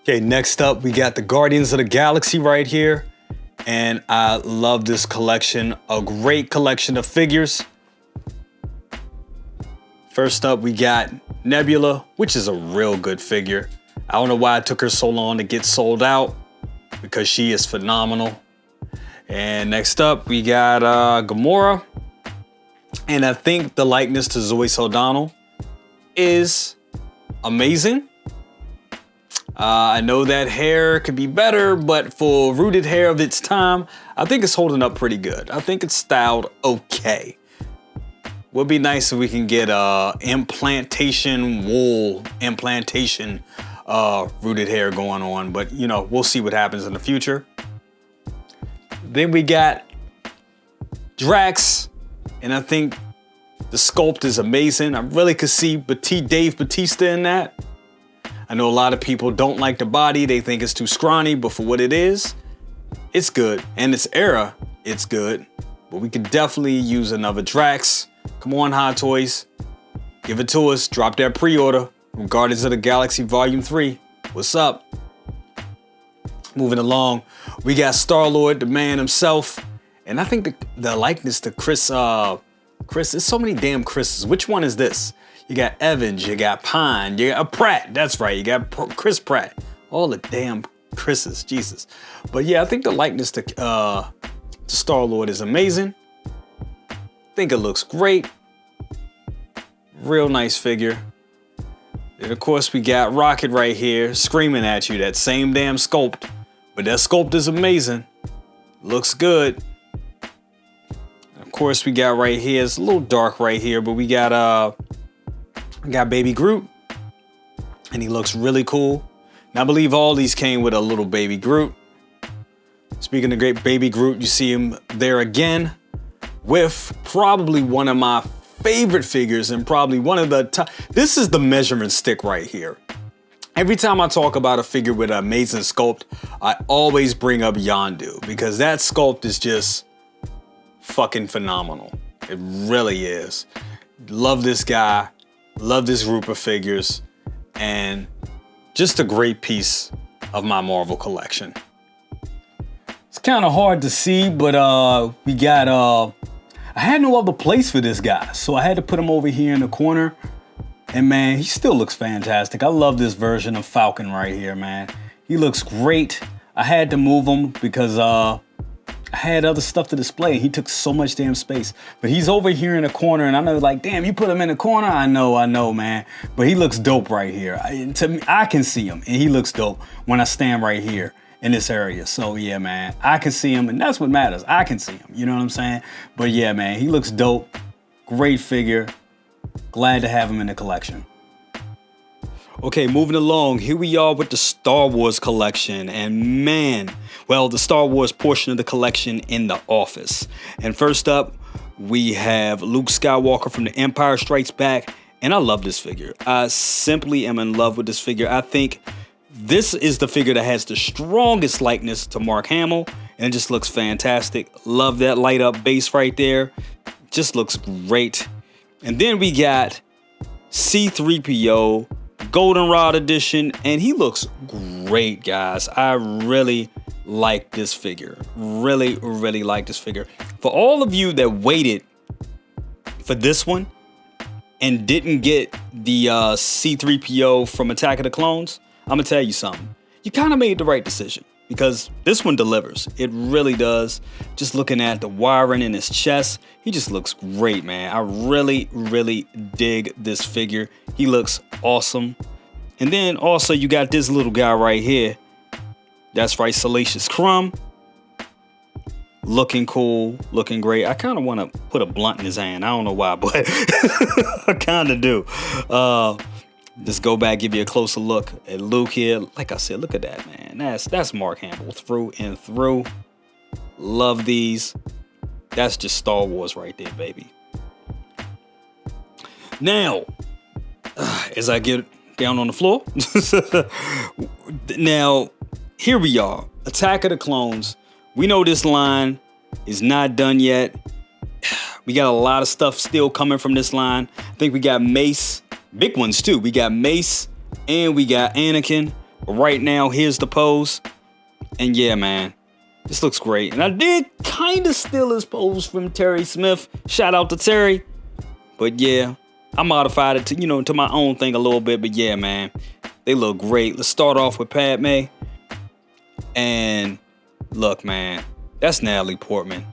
Okay, next up, we got the Guardians of the Galaxy right here. And I love this collection, a great collection of figures. First up, we got Nebula, which is a real good figure. I don't know why it took her so long to get sold out, because she is phenomenal. And next up, we got Gamora. And I think the likeness to Zoe Saldana is amazing. I know that hair could be better, but for rooted hair of its time, I think it's holding up pretty good. I think it's styled okay. Would be nice if we can get implantation wool, implantation rooted hair going on, but you know, we'll see what happens in the future. Then we got Drax, and I think the sculpt is amazing. I really could see Dave Bautista in that. I know a lot of people don't like the body, they think it's too scrawny, but for what it is, it's good. And its era, it's good. But we could definitely use another Drax. Come on, Hot Toys. Give it to us. Drop that pre-order from Guardians of the Galaxy Volume 3. What's up? Moving along, we got Star-Lord, the man himself. And I think the likeness to Chris, there's so many damn Chris's. Which one is this? You got Evans, you got Pine, you got Pratt. That's right, you got Chris Pratt. All the damn Chris's, Jesus. But yeah, I think the likeness to Star-Lord is amazing. I think it looks great. Real nice figure. And of course we got Rocket right here screaming at you, that same damn sculpt. But that sculpt is amazing. Looks good. Of course we got right here, it's a little dark right here, but we got Baby Groot. And he looks really cool. Now I believe all these came with a little Baby Groot. Speaking of great Baby Groot, you see him there again with probably one of my favorite figures and probably one of the top. This is the measurement stick right here. Every time I talk about a figure with an amazing sculpt, I always bring up Yondu because that sculpt is just fucking phenomenal. It really is. Love this guy, love this group of figures, and just a great piece of my Marvel collection. It's kind of hard to see, but we got, I had no other place for this guy, so I had to put him over here in the corner. And man, he still looks fantastic. I love this version of Falcon right here, man. He looks great. I had to move him because I had other stuff to display. He took so much damn space. But he's over here in the corner, and I know, like, damn, you put him in the corner? I know, man. But he looks dope right here. To me, I can see him, and he looks dope when I stand right here in this area. So yeah, man, I can see him, and that's what matters. I can see him, you know what I'm saying? But yeah, man, he looks dope. Great figure. Glad to have him in the collection. Okay, moving along, here we are with the Star Wars collection, and man, well, the Star Wars portion of the collection in the office. And first up, we have Luke Skywalker from The Empire Strikes Back, and I love this figure. I simply am in love with this figure. I think this is the figure that has the strongest likeness to Mark Hamill, and it just looks fantastic. Love that light up base right there. Just looks great. And then we got C-3PO, Goldenrod edition, and he looks great, guys. I really like this figure. Really like this figure. For all of you that waited for this one and didn't get the C-3PO from Attack of the Clones, I'm gonna tell you something. You kind of made the right decision, because this one delivers. It really does. Just looking at the wiring in his chest, he just looks great, man. I really dig this figure. He looks awesome. And then also you got this little guy right here. That's right, Salacious Crumb. Looking cool, looking great. I kind of want to put a blunt in his hand. I don't know why, but I kind of do. Just go back, give you a closer look at Luke here. Like I said, look at that, man. That's Mark Hamill through and through. Love these. That's just Star Wars right there, baby. Now, as I get down on the floor, now here we are. Attack of the Clones. We know this line is not done yet. We got a lot of stuff still coming from this line. I think we got Mace. Big ones too. We got Mace and we got Anakin. But right now, here's the pose. And yeah, man, this looks great. And I did kind of steal his pose from Terry Smith. Shout out to Terry. But yeah, I modified it to, to my own thing a little bit. But yeah, man, they look great. Let's start off with Padme. And look, man, that's Natalie Portman.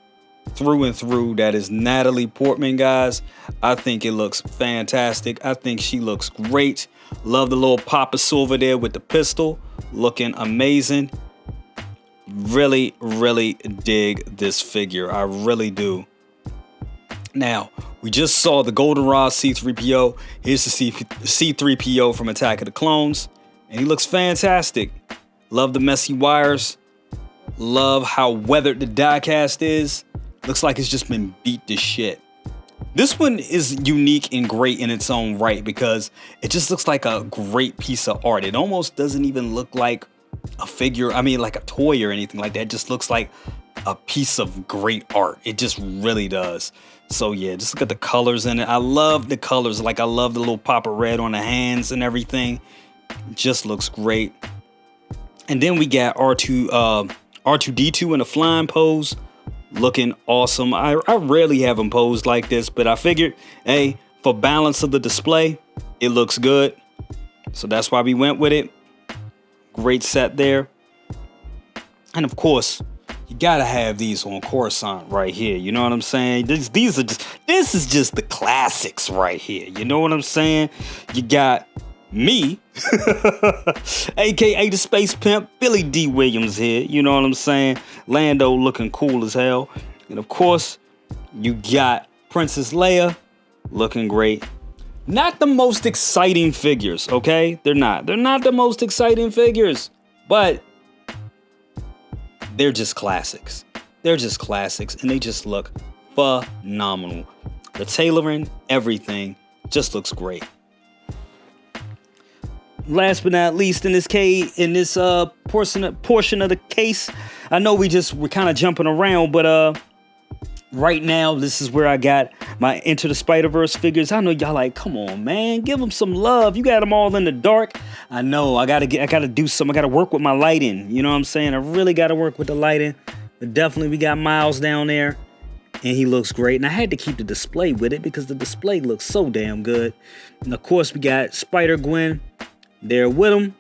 Through and through, that is Natalie Portman, guys. I think it looks fantastic. I think she looks great. Love the little pop of silver there with the pistol. Looking amazing. Really dig this figure. I really do. Now, we just saw the Goldenrod C-3PO. Here's the C-3PO from Attack of the Clones. And he looks fantastic. Love the messy wires. Love how weathered the diecast is. Looks like it's just been beat to shit. This one is unique and great in its own right, because it just looks like a great piece of art. It almost doesn't even look like a figure, like a toy or anything like that. It just looks like a piece of great art. It just really does. So yeah, just look at the colors in it. I love the colors. Like, I love the little pop of red on the hands and everything. Just looks great. And then we got R2-D2 in a flying pose. Looking awesome. I rarely have them posed like this, but I figured, hey, for balance of the display, it looks good. So that's why we went with it. Great set there. And of course, you gotta have these on Coruscant right here. You know what I'm saying? This is just the classics right here. You know what I'm saying? You got me, aka the Space Pimp, Billy D. Williams here. You know what I'm saying? Lando looking cool as hell. And of course, you got Princess Leia looking great. Not the most exciting figures, okay? They're not the most exciting figures, but they're just classics. They're just classics, and they just look phenomenal. The tailoring, everything just looks great. Last but not least, in this portion of the case, I know we're kind of jumping around, but right now this is where I got my Into the Spider-Verse figures. I know y'all like, come on, man, give them some love. You got them all in the dark. I know I gotta do something. I gotta work with my lighting. You know what I'm saying? I really gotta work with the lighting. But definitely, we got Miles down there, and he looks great. And I had to keep the display with it because the display looks so damn good. And of course, we got Spider-Gwen there with him,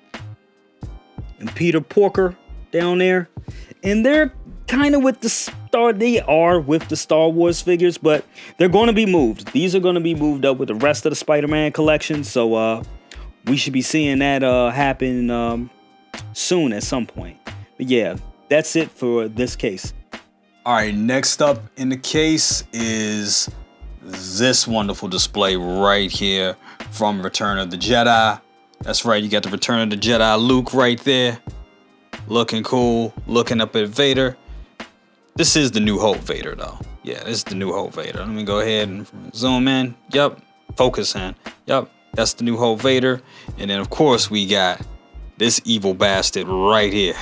and Peter Porker down there, and they're kind of with the Star Wars figures, but they're going to be moved. These are going to be moved up with the rest of the Spider-Man collection, so we should be seeing that happen soon at some point. But yeah, that's it for this case. All right, next up in the case is this wonderful display right here from Return of the Jedi. That's right, you got the Return of the Jedi Luke right there. Looking cool, looking up at Vader. This is the New Hope Vader though. Yeah, this is the New Hope Vader. Let me go ahead and zoom in. Yep, focus in. Yep, that's the New Hope Vader. And then of course we got this evil bastard right here.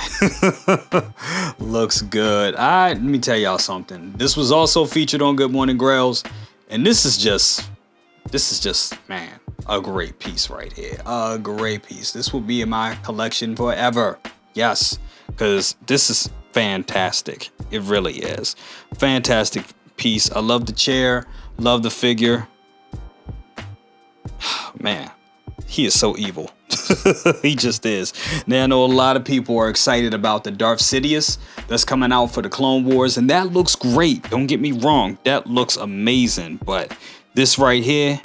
Looks good. Let me tell y'all something. This was also featured on Good Morning Grails. And this is just, man, a great piece right here. A great piece. This will be in my collection forever. Yes, because this is fantastic. It really is. Fantastic piece. I love the chair. Love the figure. Man, he is so evil. He just is. Now I know a lot of people are excited about the Darth Sidious that's coming out for the Clone Wars, and that looks great. Don't get me wrong. That looks amazing. But this right here,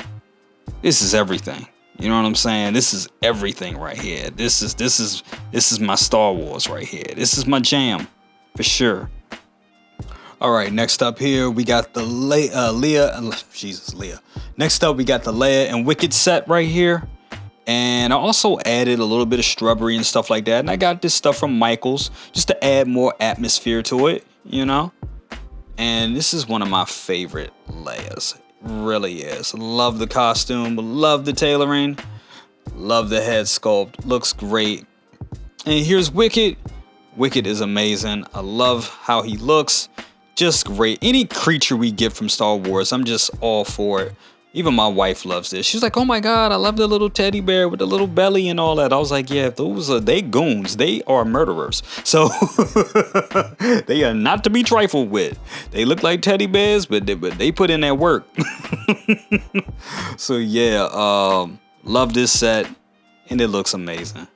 this is everything. You know what I'm saying? This is everything right here. This is my Star Wars right here. This is my jam for sure. All right, next up here we got the Leia. Next up we got the Leia and Wicket set right here. And I also added a little bit of shrubbery and stuff like that. And I got this stuff from Michaels just to add more atmosphere to it, you know. And this is one of my favorite Leias. Really is. Love the costume, love the tailoring, love the head sculpt, looks great. And here's Wicket. Wicket is amazing. I love how he looks, just great. Any creature we get from Star Wars, I'm just all for it. Even my wife loves this. She's like, oh my God, I love the little teddy bear with the little belly and all that. I was like, yeah, they goons. They are murderers. So they are not to be trifled with. They look like teddy bears, but they put in that work. So yeah, love this set and it looks amazing.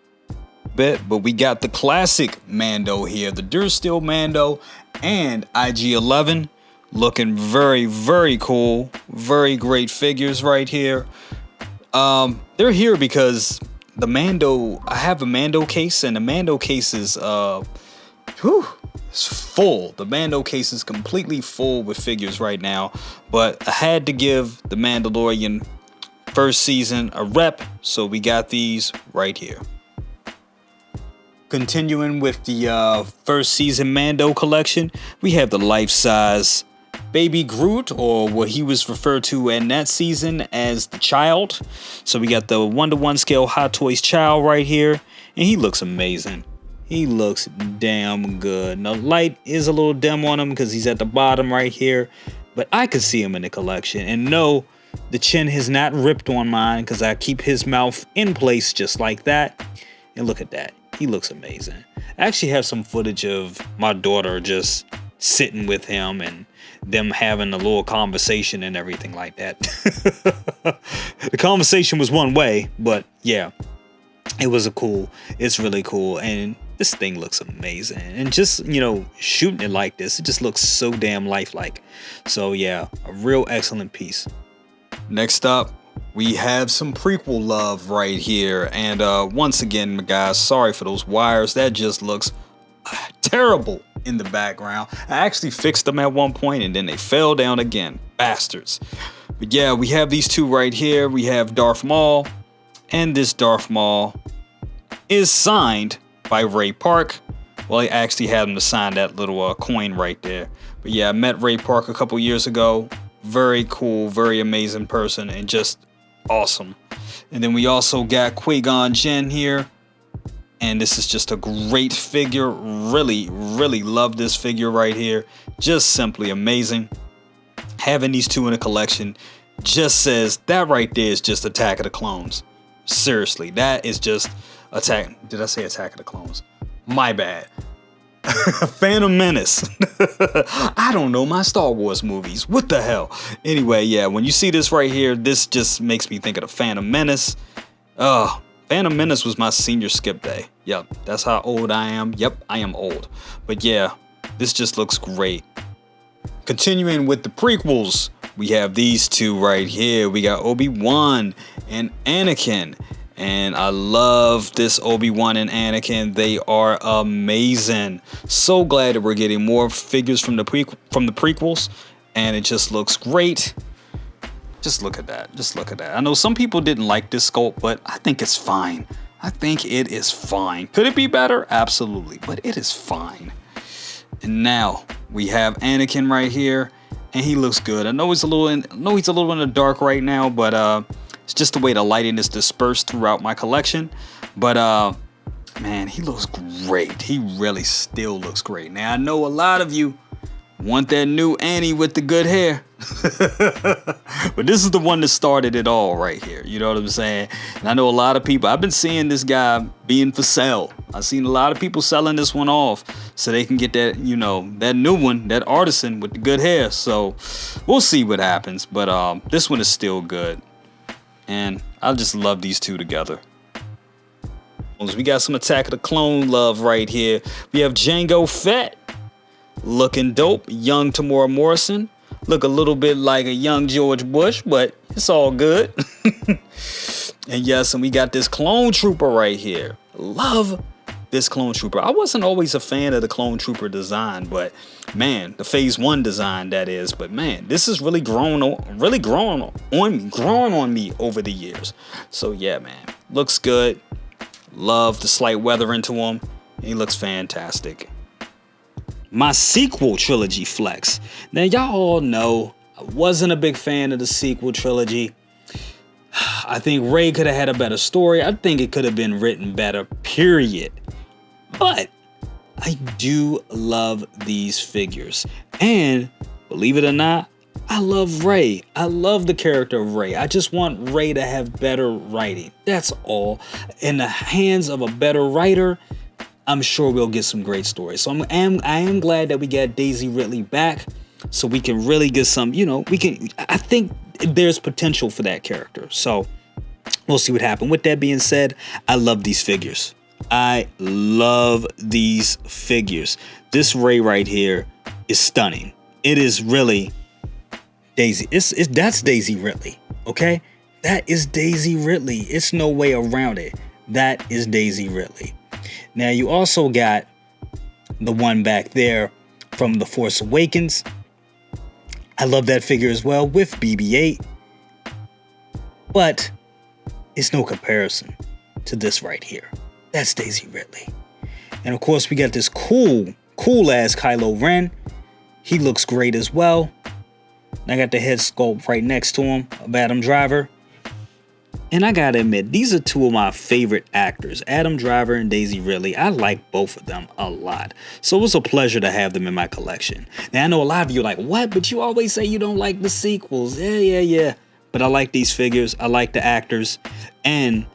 But we got the classic Mando here, the Durasteel Mando and IG-11. Looking very, very cool. Very great figures right here. They're here because the Mando, I have a Mando case, and the Mando case is it's full. The Mando case is completely full with figures right now. But I had to give the Mandalorian first season a rep, so we got these right here. Continuing with the first season Mando collection, we have the life-size Baby Groot, or what he was referred to in that season as the Child. So we got the 1:1 scale Hot Toys Child right here, and he looks amazing. He looks damn good. Now, light is a little dim on him because he's at the bottom right here, but I could see him in the collection. And no, the chin has not ripped on mine because I keep his mouth in place just like that. And look at that. He looks amazing. I actually have some footage of my daughter just sitting with him and them having a little conversation and everything like that. The conversation was one way, but yeah, it's really cool. And this thing looks amazing. And just, you know, shooting it like this, it just looks so damn lifelike. So yeah, a real excellent piece. Next up, we have some prequel love right here. And once again, guys, sorry for those wires. That just looks terrible in the background. I actually fixed them at one point and then they fell down again. Bastards. But yeah, we have these two right here. We have Darth Maul, and this Darth Maul is signed by Ray Park. Well, I actually had him to sign that little coin right there. But yeah, I met Ray Park a couple years ago. Very cool, very amazing person, and just awesome. And then we also got Qui-Gon Jinn here. And this is just a great figure. Really, really love this figure right here. Just simply amazing. Having these two in a collection just says that right there is just Attack of the Clones. Seriously, that is just Attack. Did I say Attack of the Clones? My bad. Phantom Menace. I don't know my Star Wars movies. What the hell? Anyway, yeah, when you see this right here, this just makes me think of the Phantom Menace. Phantom Menace was my senior skip day. Yep, that's how old I am. Yep, I am old. But yeah, this just looks great. Continuing with the prequels, we have these two right here. We got Obi-Wan and Anakin. And I love this Obi-Wan and Anakin. They are amazing. So glad that we're getting more figures from the prequels. And it just looks great. Just look at that. Just look at that. I know some people didn't like this sculpt, but I think it's fine. I think it is fine. Could it be better? Absolutely, but it is fine. And now we have Anakin right here, and he looks good. I know he's a little in the dark right now, but it's just the way the lighting is dispersed throughout my collection. But man, he looks great. He really still looks great. Now I know a lot of you want that new Annie with the good hair. But this is the one that started it all right here. You know what I'm saying? And I know a lot of people, I've been seeing this guy being for sale. I've seen a lot of people selling this one off so they can get that, you know, that new one, that artisan with the good hair. So we'll see what happens. But this one is still good. And I just love these two together. We got some Attack of the Clone love right here. We have Jango Fett. Looking dope. Young Tamora Morrison. Look a little bit like a young George Bush, but it's all good. And yes, and we got this clone trooper right here. Love this clone trooper. I wasn't always a fan of the clone trooper design, but man, the phase 1 design that is, but man, this has really grown on me over the years. So yeah, man, looks good. Love the slight weathering to him. He looks fantastic. My sequel trilogy flex. Now, y'all all know I wasn't a big fan of the sequel trilogy. I think Rey could have had a better story. I think it could have been written better, period. But I do love these figures. And believe it or not, I love Rey. I love the character of Rey. I just want Rey to have better writing. That's all. In the hands of a better writer, I'm sure we'll get some great stories. So I am glad that we got Daisy Ridley back, so we can really get some, you know, I think there's potential for that character. So we'll see what happens. With that being said, I love these figures. I love these figures. This Rey right here is stunning. It is really Daisy. That's Daisy Ridley, okay? That is Daisy Ridley. It's no way around it. That is Daisy Ridley. Now, you also got the one back there from The Force Awakens. I love that figure as well with BB-8. But it's no comparison to this right here. That's Daisy Ridley. And of course, we got this cool ass Kylo Ren. He looks great as well. And I got the head sculpt right next to him of Adam Driver. And I gotta admit, these are two of my favorite actors, Adam Driver and Daisy Ridley. I like both of them a lot. So it was a pleasure to have them in my collection. Now, I know a lot of you are like, what? But you always say you don't like the sequels. Yeah. But I like these figures. I like the actors. And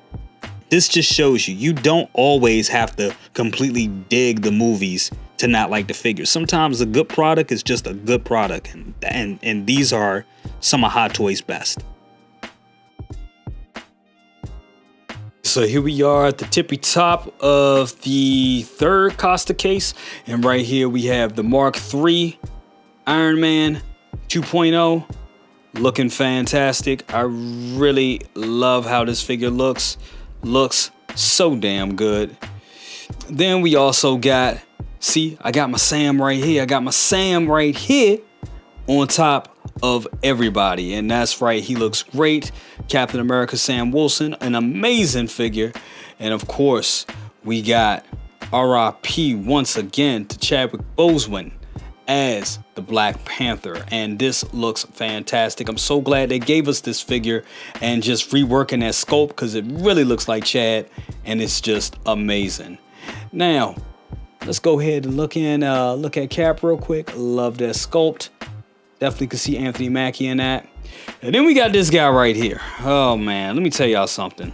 this just shows you don't always have to completely dig the movies to not like the figures. Sometimes a good product is just a good product. And these are some of Hot Toys' best. So here we are at the tippy top of the third Costa case. And right here we have the Mark III Iron Man 2.0. Looking fantastic. I really love how this figure looks. Looks so damn good. Then we also got, see, I got my Sam right here. I got my Sam right here on top of everybody, and that's right, he looks great. Captain America Sam Wilson, an amazing figure. And of course, we got RIP once again to Chadwick Boseman as the Black Panther, and this looks fantastic. I'm so glad they gave us this figure and just reworking that sculpt, because it really looks like Chad, and it's just amazing. Now let's go ahead and look at Cap real quick. Love that sculpt. Definitely could see Anthony Mackie in that. And then we got this guy right here. Oh man, let me tell y'all something.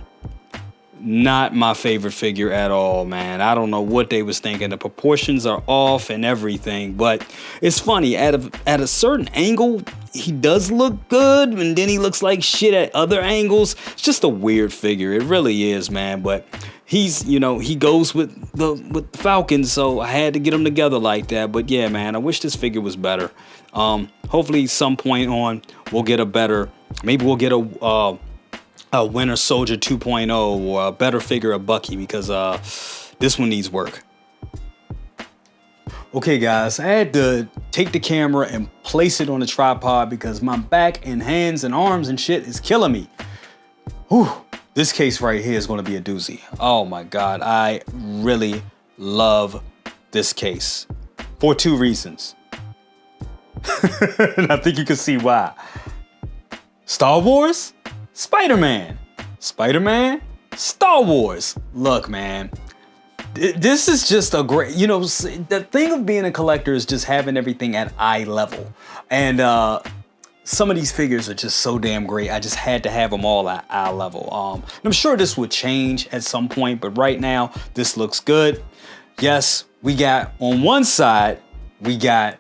Not my favorite figure at all, man. I don't know what they was thinking. The proportions are off and everything, but it's funny. At a certain angle, he does look good, and then he looks like shit at other angles. It's just a weird figure. It really is, man. But he's, you know, he goes with the Falcon, so I had to get them together like that. But yeah, man, I wish this figure was better. Hopefully some point on we'll get a better, maybe we'll get a Winter Soldier 2.0 or a better figure of Bucky, because this one needs work. Okay guys, I had to take the camera and place it on the tripod because my back and hands and arms and shit is killing me. Whew, this case right here is gonna be a doozy. Oh my God, I really love this case for 2 reasons. And I think you can see why. Star Wars, Spider-Man. Spider-Man, Star Wars. Look, man. This is just a great, you know, the thing of being a collector is just having everything at eye level. And some of these figures are just so damn great. I just had to have them all at eye level. And I'm sure this would change at some point, but right now, this looks good. Yes, we got on one side, we got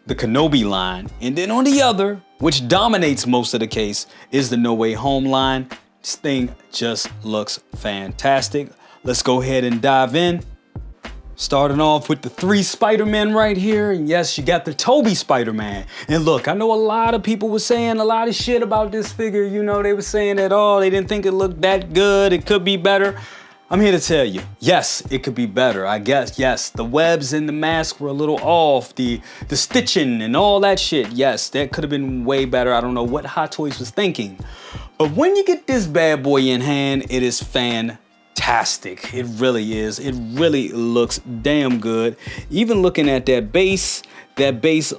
the Kenobi line. And then on the other, which dominates most of the case, is the No Way Home line. This thing just looks fantastic. Let's go ahead and dive in. Starting off with the 3 Spider-Men right here. And yes, you got the Tobey Spider-Man. And look, I know a lot of people were saying a lot of shit about this figure. You know, they were saying that, oh, they didn't think it looked that good. It could be better. I'm here to tell you, yes, it could be better. I guess, yes, the webs and the mask were a little off. The stitching and all that shit, yes, that could have been way better. I don't know what Hot Toys was thinking. But when you get this bad boy in hand, it is fantastic. It really is. It really looks damn good. Even looking at that base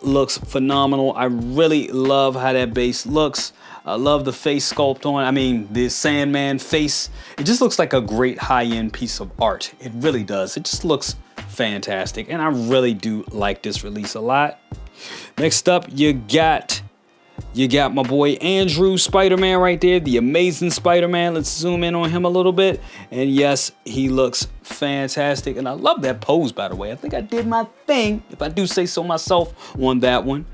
looks phenomenal. I really love how that base looks. I love the face sculpt on. I mean, the Sandman face. It just looks like a great high-end piece of art. It really does. It just looks fantastic. And I really do like this release a lot. Next up, you got my boy Andrew Spider-Man right there, the Amazing Spider-Man. Let's zoom in on him a little bit. And yes, he looks fantastic. And I love that pose, by the way. I think I did my thing, if I do say so myself, on that one.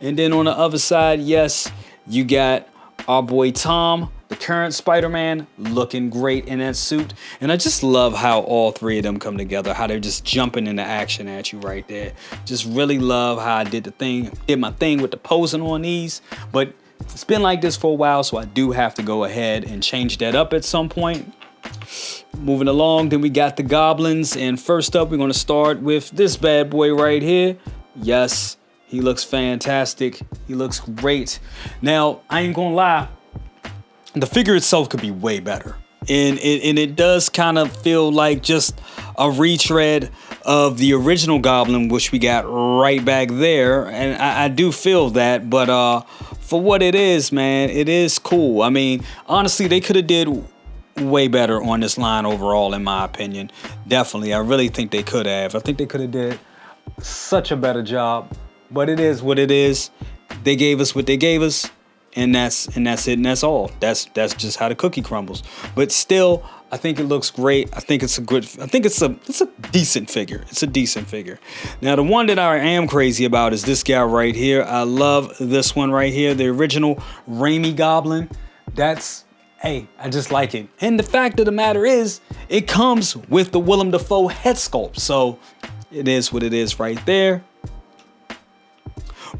And then on the other side, yes, you got our boy Tom, the current Spider-Man, looking great in that suit. And I just love how all 3 of them come together, how they're just jumping into action at you right there. Just really love how I did my thing with the posing on these. But it's been like this for a while, so I do have to go ahead and change that up at some point. Moving along, then we got the Goblins. And first up, we're gonna start with this bad boy right here. Yes, he looks fantastic. He looks great. Now, I ain't gonna lie, the figure itself could be way better. And it does kind of feel like just a retread of the original Goblin, which we got right back there. And I do feel that, but for what it is, man, it is cool. I mean, honestly, they could have did way better on this line overall, in my opinion. Definitely, I really think they could have. I think they could have did such a better job. But it is what it is. They gave us what they gave us. And that's it, and that's all. That's just how the cookie crumbles. But still, I think it looks great. I think it's a decent figure. It's a decent figure. Now, the one that I am crazy about is this guy right here. I love this one right here, the original Raimi Goblin. Hey, I just like it. And the fact of the matter is, it comes with the Willem Dafoe head sculpt. So it is what it is right there.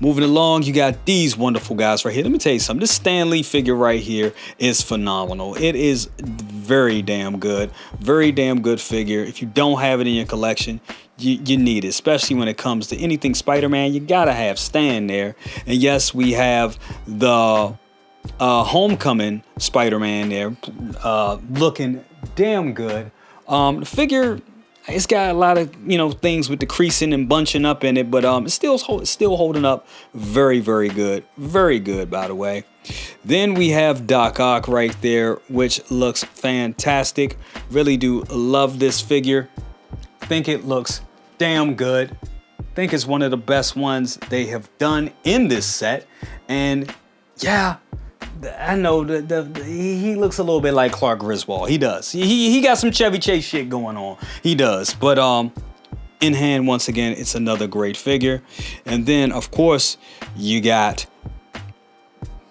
Moving along, you got these wonderful guys right here. Let me tell you something. This Stan Lee figure right here is phenomenal. It is very damn good. Very damn good figure. If you don't have it in your collection, you need it, especially when it comes to anything Spider-Man. You gotta have Stan there. And yes, we have the Homecoming Spider-Man there, looking damn good. The figure, it's got a lot of, things with the creasing and bunching up in it, but it's still holding up very, very good. Very good, by the way. Then we have Doc Ock right there, which looks fantastic. Really do love this figure. Think it looks damn good. Think it's one of the best ones they have done in this set. And yeah, I know he looks a little bit like Clark Griswold. He does. He got some Chevy Chase shit going on. He does. But in hand, once again, it's another great figure. And then, of course, you got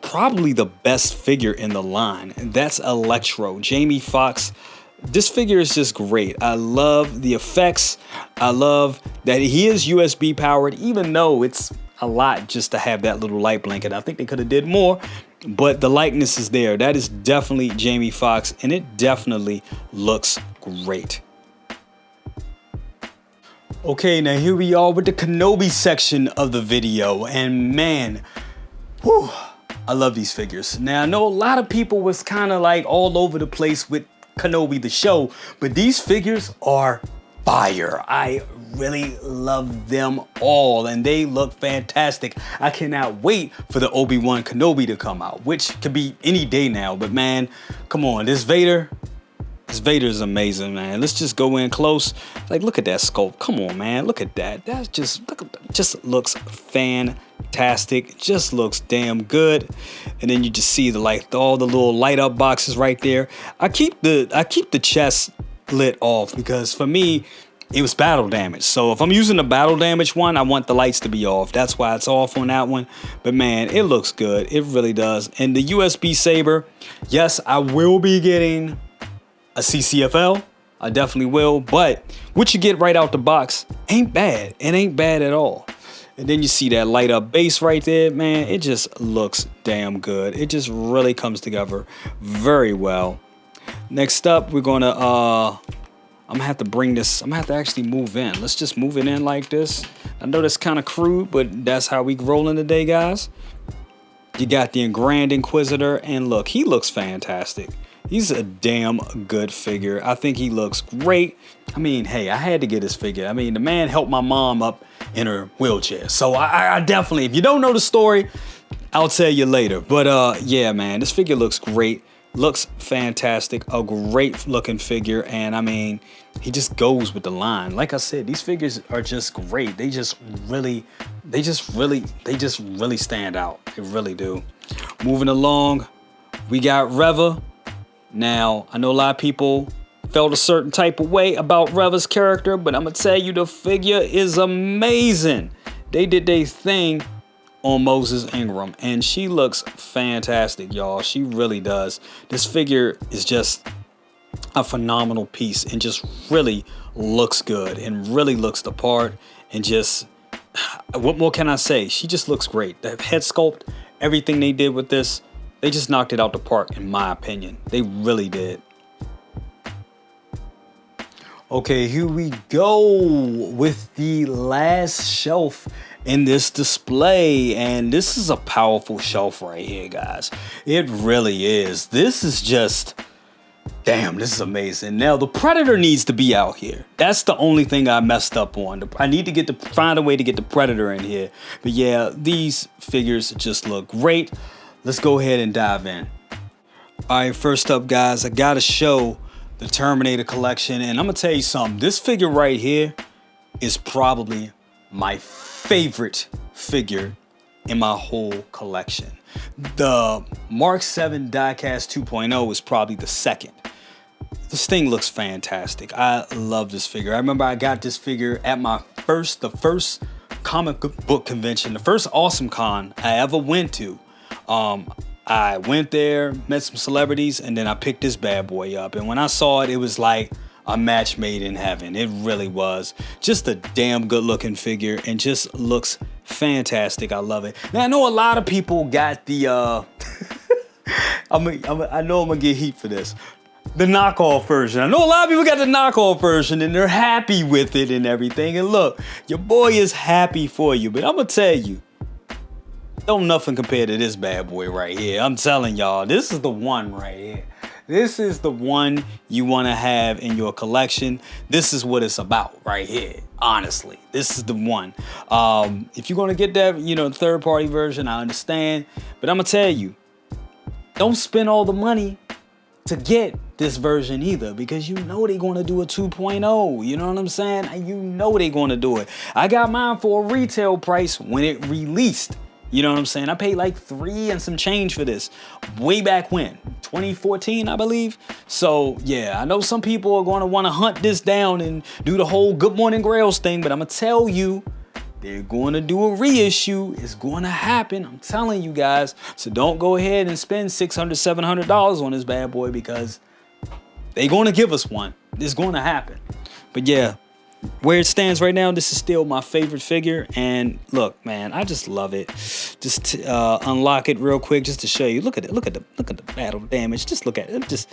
probably the best figure in the line, and that's Electro, Jamie Foxx. This figure is just great. I love the effects. I love that he is USB powered, even though it's a lot just to have that little light blinking. I think they could have did more, but the likeness is there. That is definitely Jamie Foxx, and it definitely looks great. Okay, now here we are with the Kenobi section of the video, and man, whew, I love these figures. Now I know a lot of people was kind of like all over the place with Kenobi the show, but these figures are fire. I really love them all, and they look fantastic. I cannot wait for the Obi-Wan Kenobi to come out, which could be any day now, but man, come on, this Vader is amazing, man. Let's just go in close. Like, look at that sculpt. Come on, man. Look at that. That's just, just looks fantastic. Just looks damn good. And then you just see all the little light up boxes right there. I keep the chest lit off because for me, it was battle damage. So if I'm using the battle damage one, I want the lights to be off. That's why it's off on that one. But man, it looks good. It really does. And the USB saber, yes, I will be getting a CCFL. I definitely will. But what you get right out the box ain't bad. It ain't bad at all. And then you see that light up base right there, man. It just looks damn good. It just really comes together very well. Next up, we're gonna I'm gonna have to bring this. I'm gonna have to actually move in. Let's just move it in like this. I know that's kind of crude, but that's how we rolling today, guys. You got the Grand Inquisitor, and look, he looks fantastic. He's a damn good figure. I think he looks great. I mean, hey, I had to get his figure. I mean, the man helped my mom up in her wheelchair. So I definitely, if you don't know the story, I'll tell you later. But yeah, man, this figure looks great. Looks fantastic. A great looking figure. And I mean, he just goes with the line. Like I said, these figures are just great. They just really stand out. They really do. Moving along, we got Reva. Now, I know a lot of people felt a certain type of way about Reva's character, but I'm going to tell you the figure is amazing. They did their thing on Moses Ingram, and she looks fantastic, y'all. She really does. This figure is just a phenomenal piece and just really looks good and really looks the part. And just, what more can I say? She just looks great. The head sculpt, everything they did with this, they just knocked it out the park, in my opinion. They really did. Okay, here we go with the last shelf in this display. And this is a powerful shelf right here, guys. It really is. This is just, damn, this is amazing. Now, the Predator needs to be out here. That's the only thing I messed up on. I need to find a way to get the Predator in here. But yeah, these figures just look great. Let's go ahead and dive in. All right, first up, guys, I gotta show the Terminator collection. And I'm gonna tell you something. This figure right here is probably my favorite figure in my whole collection. The Mark 7 Diecast 2.0 is probably the second. This thing looks fantastic. I love this figure. I remember I got this figure at the first comic book convention, the first Awesome Con I ever went to. I went there, met some celebrities, and then I picked this bad boy up. And when I saw it, it was like a match made in heaven. It really was. Just a damn good looking figure and just looks fantastic. I love it. Now, I know a lot of people got the, I know I'm gonna get heat for this. The knockoff version. I know a lot of people got the knockoff version and they're happy with it and everything. And look, your boy is happy for you, but I'm gonna tell you, don't nothing compare to this bad boy right here. I'm telling y'all, this is the one right here. This is the one you want to have in your collection. This is what it's about right here. Honestly, this is the one. If you're going to get that, third party version, I understand. But I'm going to tell you, don't spend all the money to get this version either, because you know they're going to do a 2.0. You know what I'm saying? You know they're going to do it. I got mine for a retail price when it released. You know what I'm saying? I paid like $3 and some change for this way back when, 2014, I believe. So yeah, I know some people are going to want to hunt this down and do the whole Good Morning Grails thing, but I'm going to tell you, they're going to do a reissue. It's going to happen. I'm telling you guys. So don't go ahead and spend $600, $700 on this bad boy, because they're going to give us one. It's going to happen. But yeah, where it stands right now, this is still my favorite figure. And look, man, I just love it. Just unlock it real quick just to show you. Look at it. Look at the battle damage. Just look at it. It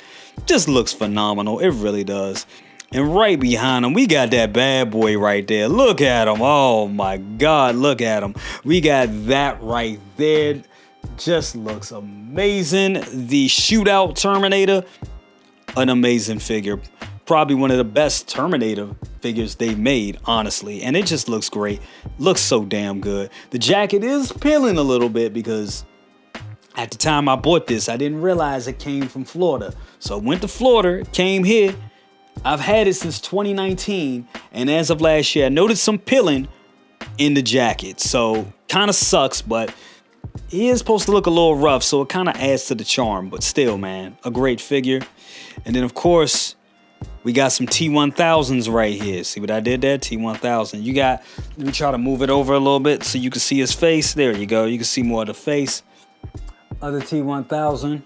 just looks phenomenal. It really does. And right behind him, we got that bad boy right there. Look at him. Oh my God, look at him. We got that right there. Just looks amazing. The Shootout Terminator, an amazing figure. Probably one of the best Terminator figures they've made, honestly. And it just looks great. Looks so damn good. The jacket is peeling a little bit because at the time I bought this, I didn't realize it came from Florida. So I went to Florida, came here. I've had it since 2019, and as of last year, I noticed some peeling in the jacket. So kind of sucks, but he is supposed to look a little rough, so it kind of adds to the charm. But still, man, a great figure. And then, of course, we got some T1000s right here. See what I did there? T1000. You got, let me try to move it over a little bit so you can see his face. There you go. You can see more of the face. Other T1000,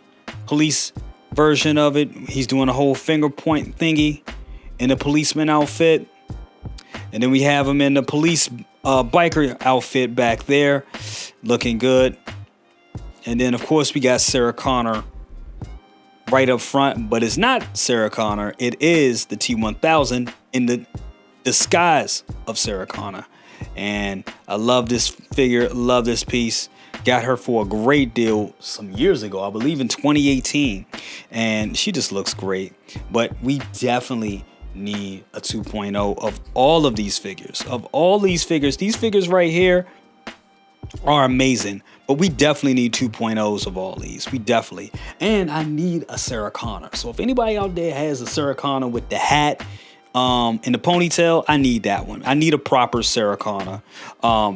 police version of it. He's doing a whole finger point thingy in a policeman outfit. And then we have him in the police biker outfit back there, looking good. And then, of course, we got Sarah Connor right up front, but it's not Sarah Connor. It is the T1000 in the disguise of Sarah Connor. And I love this figure, love this piece. Got her for a great deal some years ago, I believe in 2018. And she just looks great. But we definitely need a 2.0 of all of these figures. Of all these figures right here are amazing. But we definitely need 2.0s of all these. We definitely. And I need a Sarah Connor. So if anybody out there has a Sarah Connor with the hat and the ponytail, I need that one. I need a proper Sarah Connor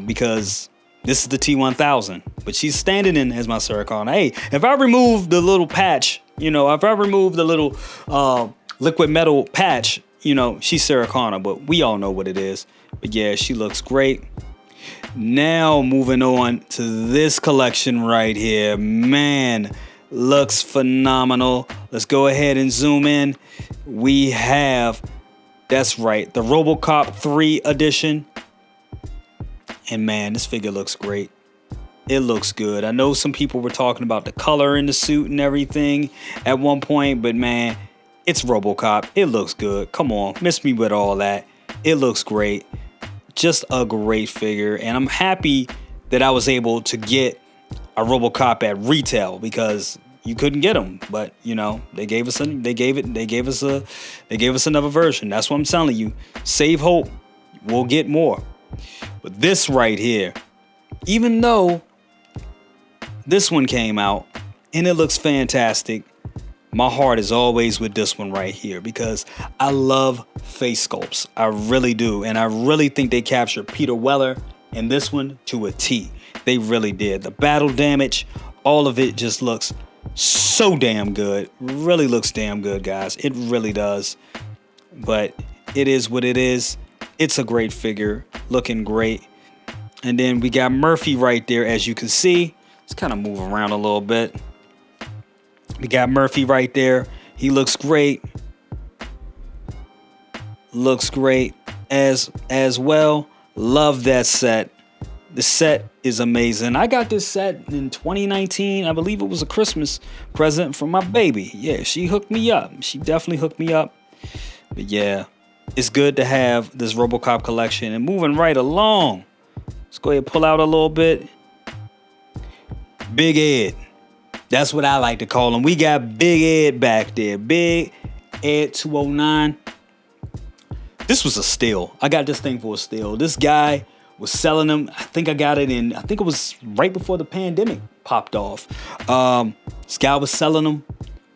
because this is the T1000, but she's standing in as my Sarah Connor. Hey, if I remove the little patch, if I remove the little liquid metal patch, she's Sarah Connor, but we all know what it is. But yeah, she looks great. Now moving on to this collection right here. Man, looks phenomenal. Let's go ahead and zoom in. We have, that's right, the RoboCop 3 edition. And man, this figure looks great. It looks good. I know some people were talking about the color in the suit and everything at one point, but man, it's RoboCop. It looks good. Come on, miss me with all that. It looks great. Just a great figure. And I'm happy that I was able to get a RoboCop at retail because you couldn't get them. But they gave us another version. That's what I'm telling you. Save hope. We'll get more. But this right here, even though this one came out and it looks fantastic, my heart is always with this one right here because I love face sculpts. I really do. And I really think they captured Peter Weller in this one to a T. They really did. The battle damage, all of it just looks so damn good. Really looks damn good, guys. It really does. But it is what it is. It's a great figure, looking great. And then we got Murphy right there, as you can see. Let's kind of move around a little bit. We got Murphy right there. He looks great. Looks great as well. Love that set. The set is amazing. I got this set in 2019. I believe it was a Christmas present from my baby. Yeah, she hooked me up. She definitely hooked me up. But yeah. It's good to have this RoboCop collection. And moving right along, let's go ahead and pull out a little bit. Big Ed. That's what I like to call him. We got Big Ed back there. Big Ed 209. This was a steal. I got this thing for a steal. This guy was selling them. I think it was right before the pandemic popped off. This guy was selling them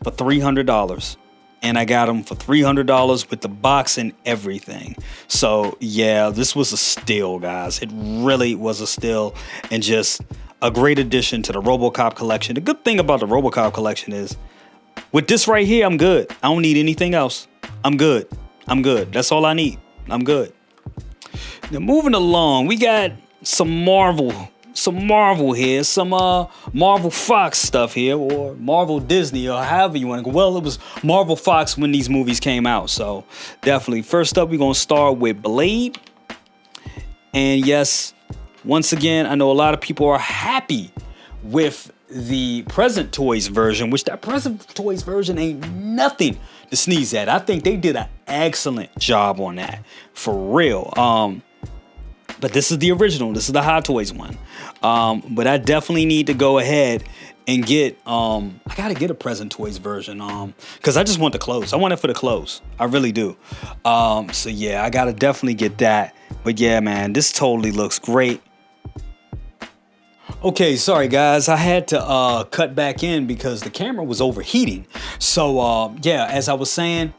for $300. And I got them for $300 with the box and everything. So yeah, this was a steal, guys. It really was a steal and just a great addition to the RoboCop collection. The good thing about the RoboCop collection is with this right here, I'm good. I don't need anything else. I'm good. That's all I need. I'm good. Now moving along, we got some Marvel here, some Marvel Fox stuff here, or Marvel Disney, or however you want to go. Well, it was Marvel Fox when these movies came out, so definitely. First up, we're going to start with Blade. And yes, once again, I know a lot of people are happy with the Present Toys version, which that Present Toys version ain't nothing to sneeze at. I think they did an excellent job on that, for real. But this is the original. This is the Hot Toys one. But I definitely need to go ahead and get, I gotta get a Present Toys version, because I just want the clothes. I want it for the clothes. I really do. So yeah, I gotta definitely get that. But yeah, man, this totally looks great. Okay, sorry guys, I had to cut back in because the camera was overheating. So yeah, as I was saying,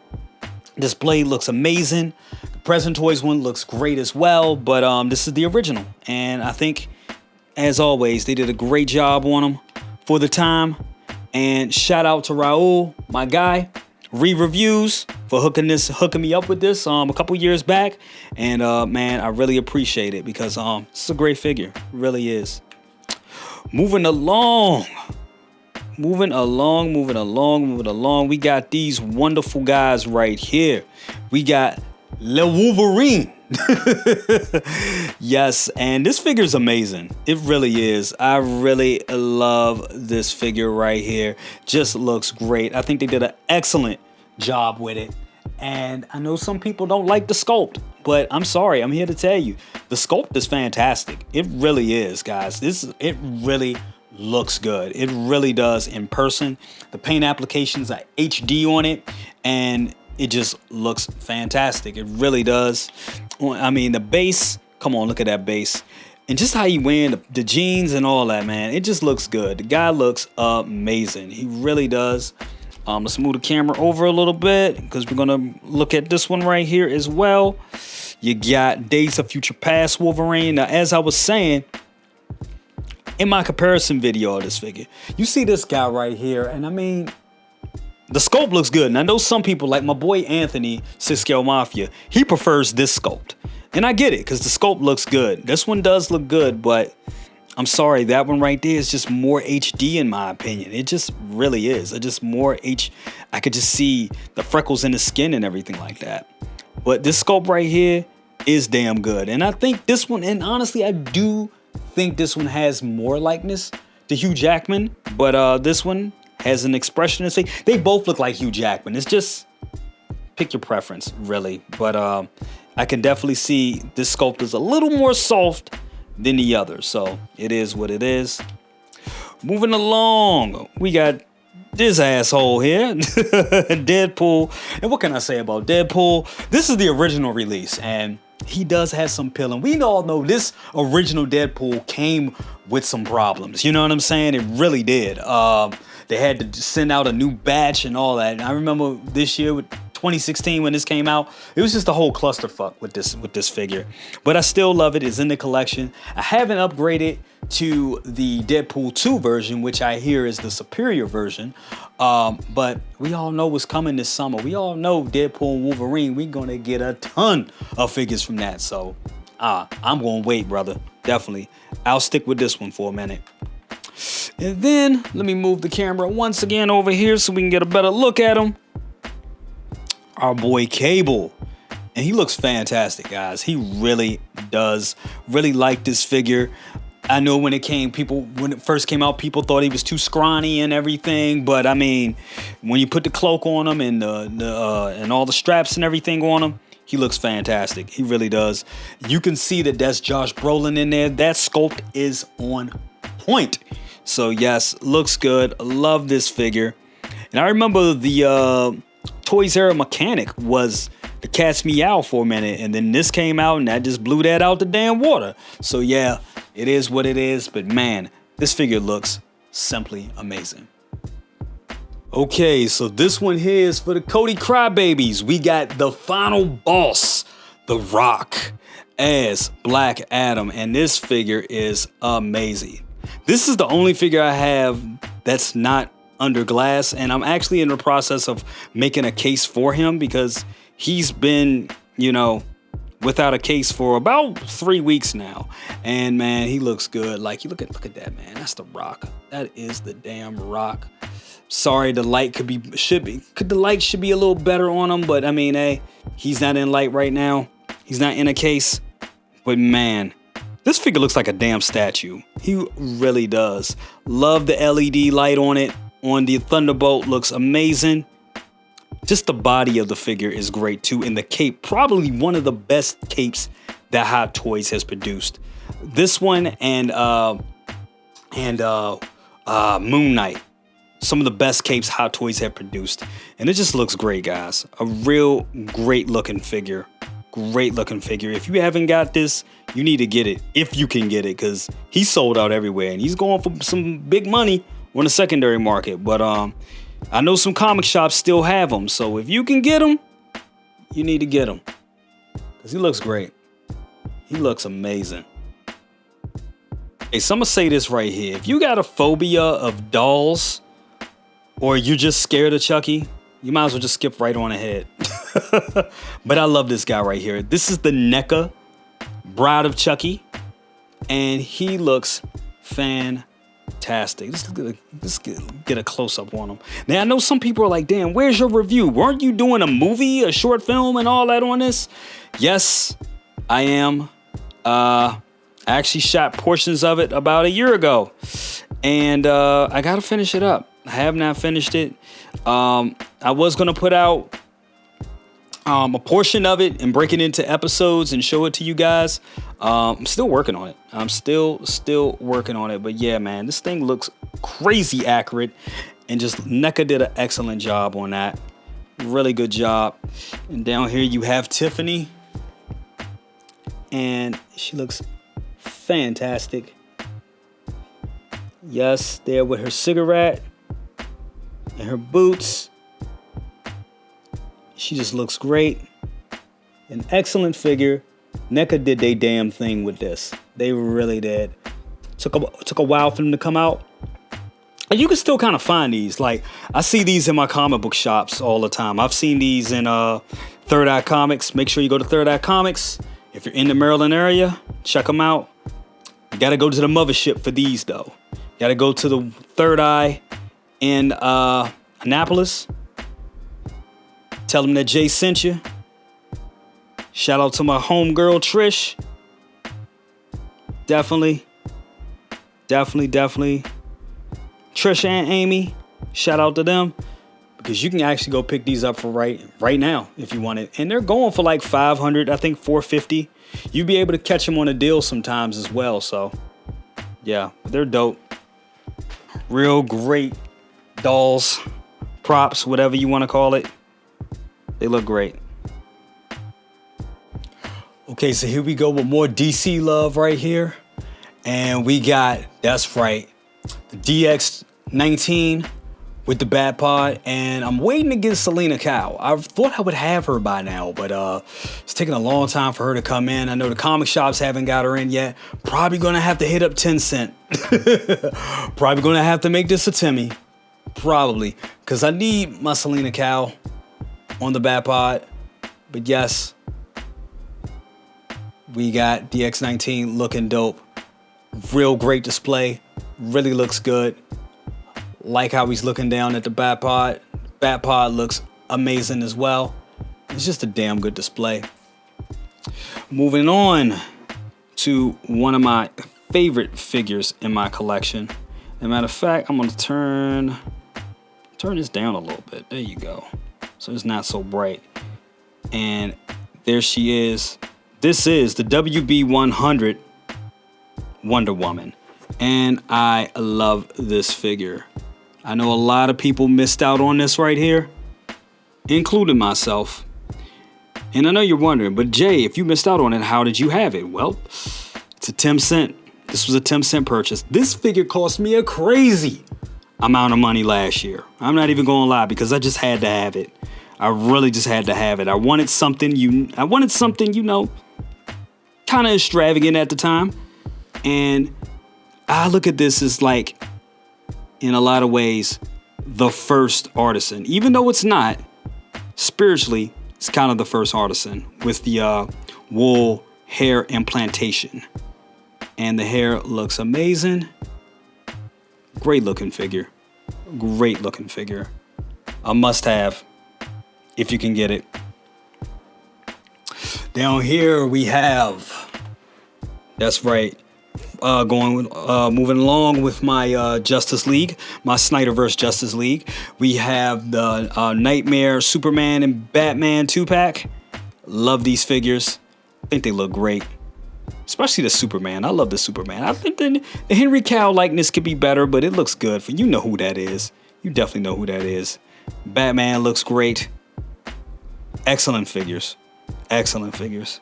this blade looks amazing. The Present Toys one looks great as well, but this is the original. And I think, as always, they did a great job on them for the time. And shout out to Raul, my guy, Reviews, for hooking me up with this a couple years back. And man, I really appreciate it because this is a great figure. It really is. Moving along. We got these wonderful guys right here. We got Le Wolverine. Yes, and this figure is amazing. It really is. I really love this figure right here. Just looks great. I think they did an excellent job with it. And I know some people don't like the sculpt, but I'm sorry. I'm here to tell you, the sculpt is fantastic. It really is, guys. It really looks good. It really does in person. The paint applications are HD on it, and it just looks fantastic. It really does. I mean, the base, come on, look at that base. And just how he wearing the jeans and all that, man. It just looks good. The guy looks amazing. He really does. Let's move the camera over a little bit because we're gonna look at this one right here as well. You got Days of Future Past Wolverine. Now, as I was saying, in my comparison video of this figure, you see this guy right here, and I mean, the sculpt looks good. And I know some people, like my boy Anthony, 6Scale Mafia, he prefers this sculpt. And I get it, because the sculpt looks good. This one does look good, but I'm sorry, that one right there is just more HD in my opinion. It just really is. It just more I could just see the freckles in the skin and everything like that. But this sculpt right here is damn good. And I think this one, and honestly, I do think this one has more likeness to Hugh Jackman, but this one has an expression in his face. They both look like Hugh Jackman. It's just pick your preference, really. But I can definitely see this sculpt is a little more soft than the other, so it is what it is. Moving along, we got this asshole here, Deadpool. And what can I say about Deadpool? This is the original release, and he does have some pilling. We all know this original Deadpool came with some problems. You know what I'm saying? It really did. They had to send out a new batch and all that. And I remember this year with 2016 when this came out, it was just a whole clusterfuck with this figure. But I still love it. It's in the collection. I haven't upgraded to the Deadpool 2 version, which I hear is the superior version. But we all know what's coming this summer. We all know Deadpool and Wolverine. We're gonna get a ton of figures from that. So I'm gonna wait, brother. Definitely. I'll stick with this one for a minute. And then let me move the camera once again over here so we can get a better look at him. Our boy Cable. And he looks fantastic, guys. He really does. Really like this figure. I know when it first came out, people thought he was too scrawny and everything. But I mean, when you put the cloak on him and and all the straps and everything on him, he looks fantastic. He really does. You can see that that's Josh Brolin in there. That sculpt is on point. So yes, looks good. Love this figure. And I remember the Toys Era mechanic was the Cat's Meow for a minute, and then this came out and that just blew that out the damn water. So yeah, it is what it is, but man, this figure looks simply amazing. Okay, so this one here is for the Cody Crybabies. We got the final boss, The Rock, as Black Adam, and this figure is amazing. This is the only figure I have that's not under glass, and I'm actually in the process of making a case for him because he's been, without a case for about 3 weeks now. And man, he looks good. Like, you look at that, man. That's The Rock. That is the damn Rock. Sorry, the light should be a little better on him, but I mean, hey, he's not in light right now. He's not in a case, but man, This figure looks like a damn statue. He really does. Love the LED light on it. On the Thunderbolt, looks amazing. Just the body of the figure is great too. And the cape, probably one of the best capes that Hot Toys has produced. This one and Moon Knight. Some of the best capes Hot Toys have produced. And it just looks great, guys. A real great looking figure. Great looking figure. If you haven't got this, you need to get it. If you can get it, because he's sold out everywhere. And he's going for some big money on the secondary market. But I know some comic shops still have them. So if you can get them, you need to get them. Because he looks great. He looks amazing. Hey, so I'm going to say this right here. If you got a phobia of dolls, or you're just scared of Chucky, you might as well just skip right on ahead. But I love this guy right here. This is the NECA Bride of Chucky. And he looks fantastic. Let's get a close-up on him. Now, I know some people are like, damn, where's your review? Weren't you doing a movie, a short film, and all that on this? Yes, I am. I actually shot portions of it about a year ago. And I got to finish it up. I have not finished it. I was going to put out a portion of it and break it into episodes and show it to you guys. I'm still working on it. I'm still working on it. But yeah, man, this thing looks crazy accurate. And just NECA did an excellent job on that. Really good job. And down here you have Tiffany. And she looks fantastic. Yes, there with her cigarette and her boots. She just looks great. An excellent figure. NECA did they damn thing with this. They really did. Took a while for them to come out. And you can still kind of find these. Like, I see these in my comic book shops all the time. I've seen these in Third Eye Comics. Make sure you go to Third Eye Comics. If you're in the Maryland area, check them out. You got to go to the mothership for these, though. You got to go to the Third Eye in Annapolis. Tell them that Jay sent you. Shout out to my homegirl, Trish. Definitely. Trish and Amy, shout out to them. Because you can actually go pick these up for right now if you want it. And they're going for like $500, I think $450. You'll be able to catch them on a deal sometimes as well. So, yeah, they're dope. Real great dolls, props, whatever you want to call it. They look great. Okay, so here we go with more DC love right here. And we got, that's right, the DX19 with the Bat Pod. And I'm waiting to get Selena Kyle. I thought I would have her by now, but it's taking a long time for her to come in. I know the comic shops haven't got her in yet. Probably gonna have to hit up 10 Cent. Probably gonna have to make this a Timmy. Probably, because I need my Selena Kyle on the Bat Pod. But yes, we got DX19 looking dope. Real great display. Really looks good. Like how he's looking down at the Bat Pod. Bat Pod looks amazing as well. It's just a damn good display. Moving on to one of my favorite figures in my collection. As a matter of fact, I'm going to turn this down a little bit. There you go. So it's not so bright. And there she is. This is the WB100 Wonder Woman. And I love this figure. I know a lot of people missed out on this right here, including myself. And I know you're wondering, but Jay, if you missed out on it, how did you have it? Well, it's a 10 cent. This was a 10 cent purchase. This figure cost me a crazy amount of money last year. I'm not even gonna lie, because I just had to have it. I really just had to have it. I wanted something, kind of extravagant at the time. And I look at this as like, in a lot of ways, the first artisan. Even though it's not, spiritually, it's kind of the first artisan with the wool hair implantation. And the hair looks amazing. Great looking figure. Great looking figure. A must have if you can get it. Down here we have That's right. Moving along with my Justice League, my Snyderverse Justice League. We have the Nightmare, Superman, and Batman 2-pack. Love these figures. I think they look great. Especially the Superman. I love the Superman. I think the Henry Cavill likeness could be better, but it looks good. For you know who that is. You definitely know who that is. Batman looks great. Excellent figures. Excellent figures.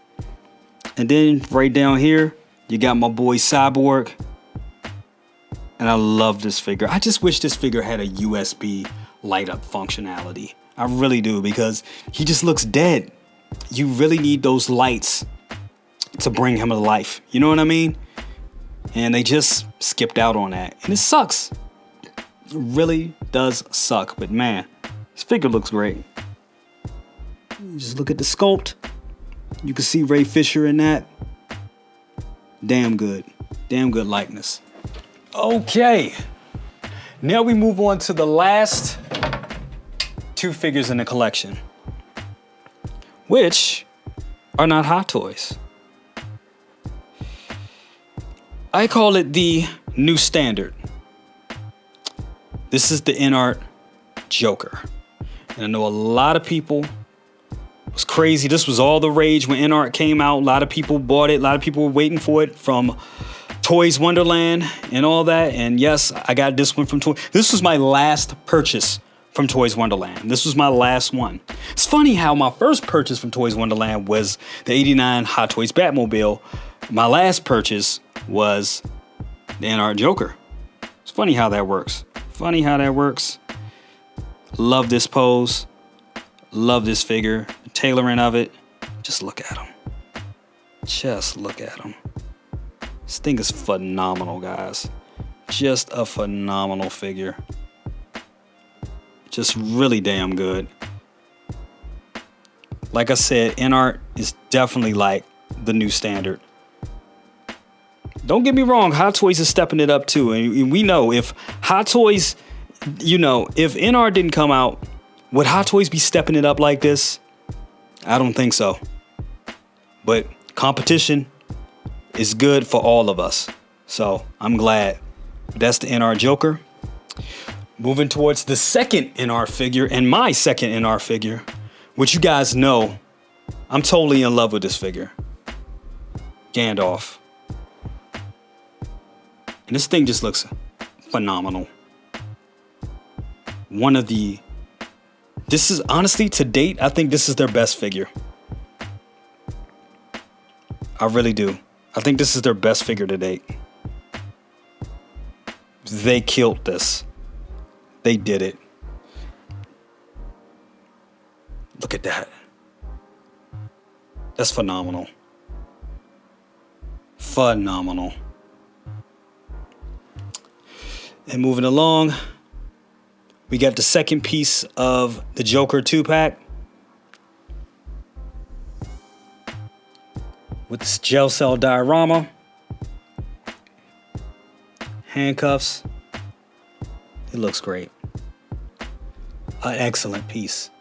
And then right down here, you got my boy Cyborg. And I love this figure. I just wish this figure had a USB light up functionality. I really do, because he just looks dead. You really need those lights to bring him to life. You know what I mean? And they just skipped out on that. And it sucks. It really does suck. But man, this figure looks great. Just look at the sculpt. You can see Ray Fisher in that. Damn good. Damn good likeness. Okay. Now we move on to the last two figures in the collection, which are not Hot Toys. I call it the new standard. This is the InArt Joker. And I know a lot of people, it was crazy. This was all the rage when InArt came out. A lot of people bought it. A lot of people were waiting for it from Toys Wonderland and all that. And yes, I got this one from Toys. This was my last purchase from Toys Wonderland. This was my last one. It's funny how my first purchase from Toys Wonderland was the '89 Hot Toys Batmobile. My last purchase was the InArt Joker. It's funny how that works. Funny how that works. Love this pose. Love this figure. The tailoring of it. Just look at him. Just look at him. This thing is phenomenal, guys. Just a phenomenal figure. Just really damn good. Like I said, InArt is definitely like the new standard. Don't get me wrong, Hot Toys is stepping it up too. And we know if Hot Toys, you know, if InArt didn't come out, would Hot Toys be stepping it up like this? I don't think so. But competition is good for all of us. So I'm glad. That's the InArt Joker. Moving towards the second InArt figure and my second InArt figure, which you guys know, I'm totally in love with this figure. Gandalf. And this thing just looks phenomenal. This is honestly, to date, I think this is their best figure. I really do. I think this is their best figure to date. They killed this. They did it. Look at that. That's phenomenal. Phenomenal. And moving along, we got the second piece of the Joker 2-pack. With this gel cell diorama. Handcuffs. It looks great. An excellent piece.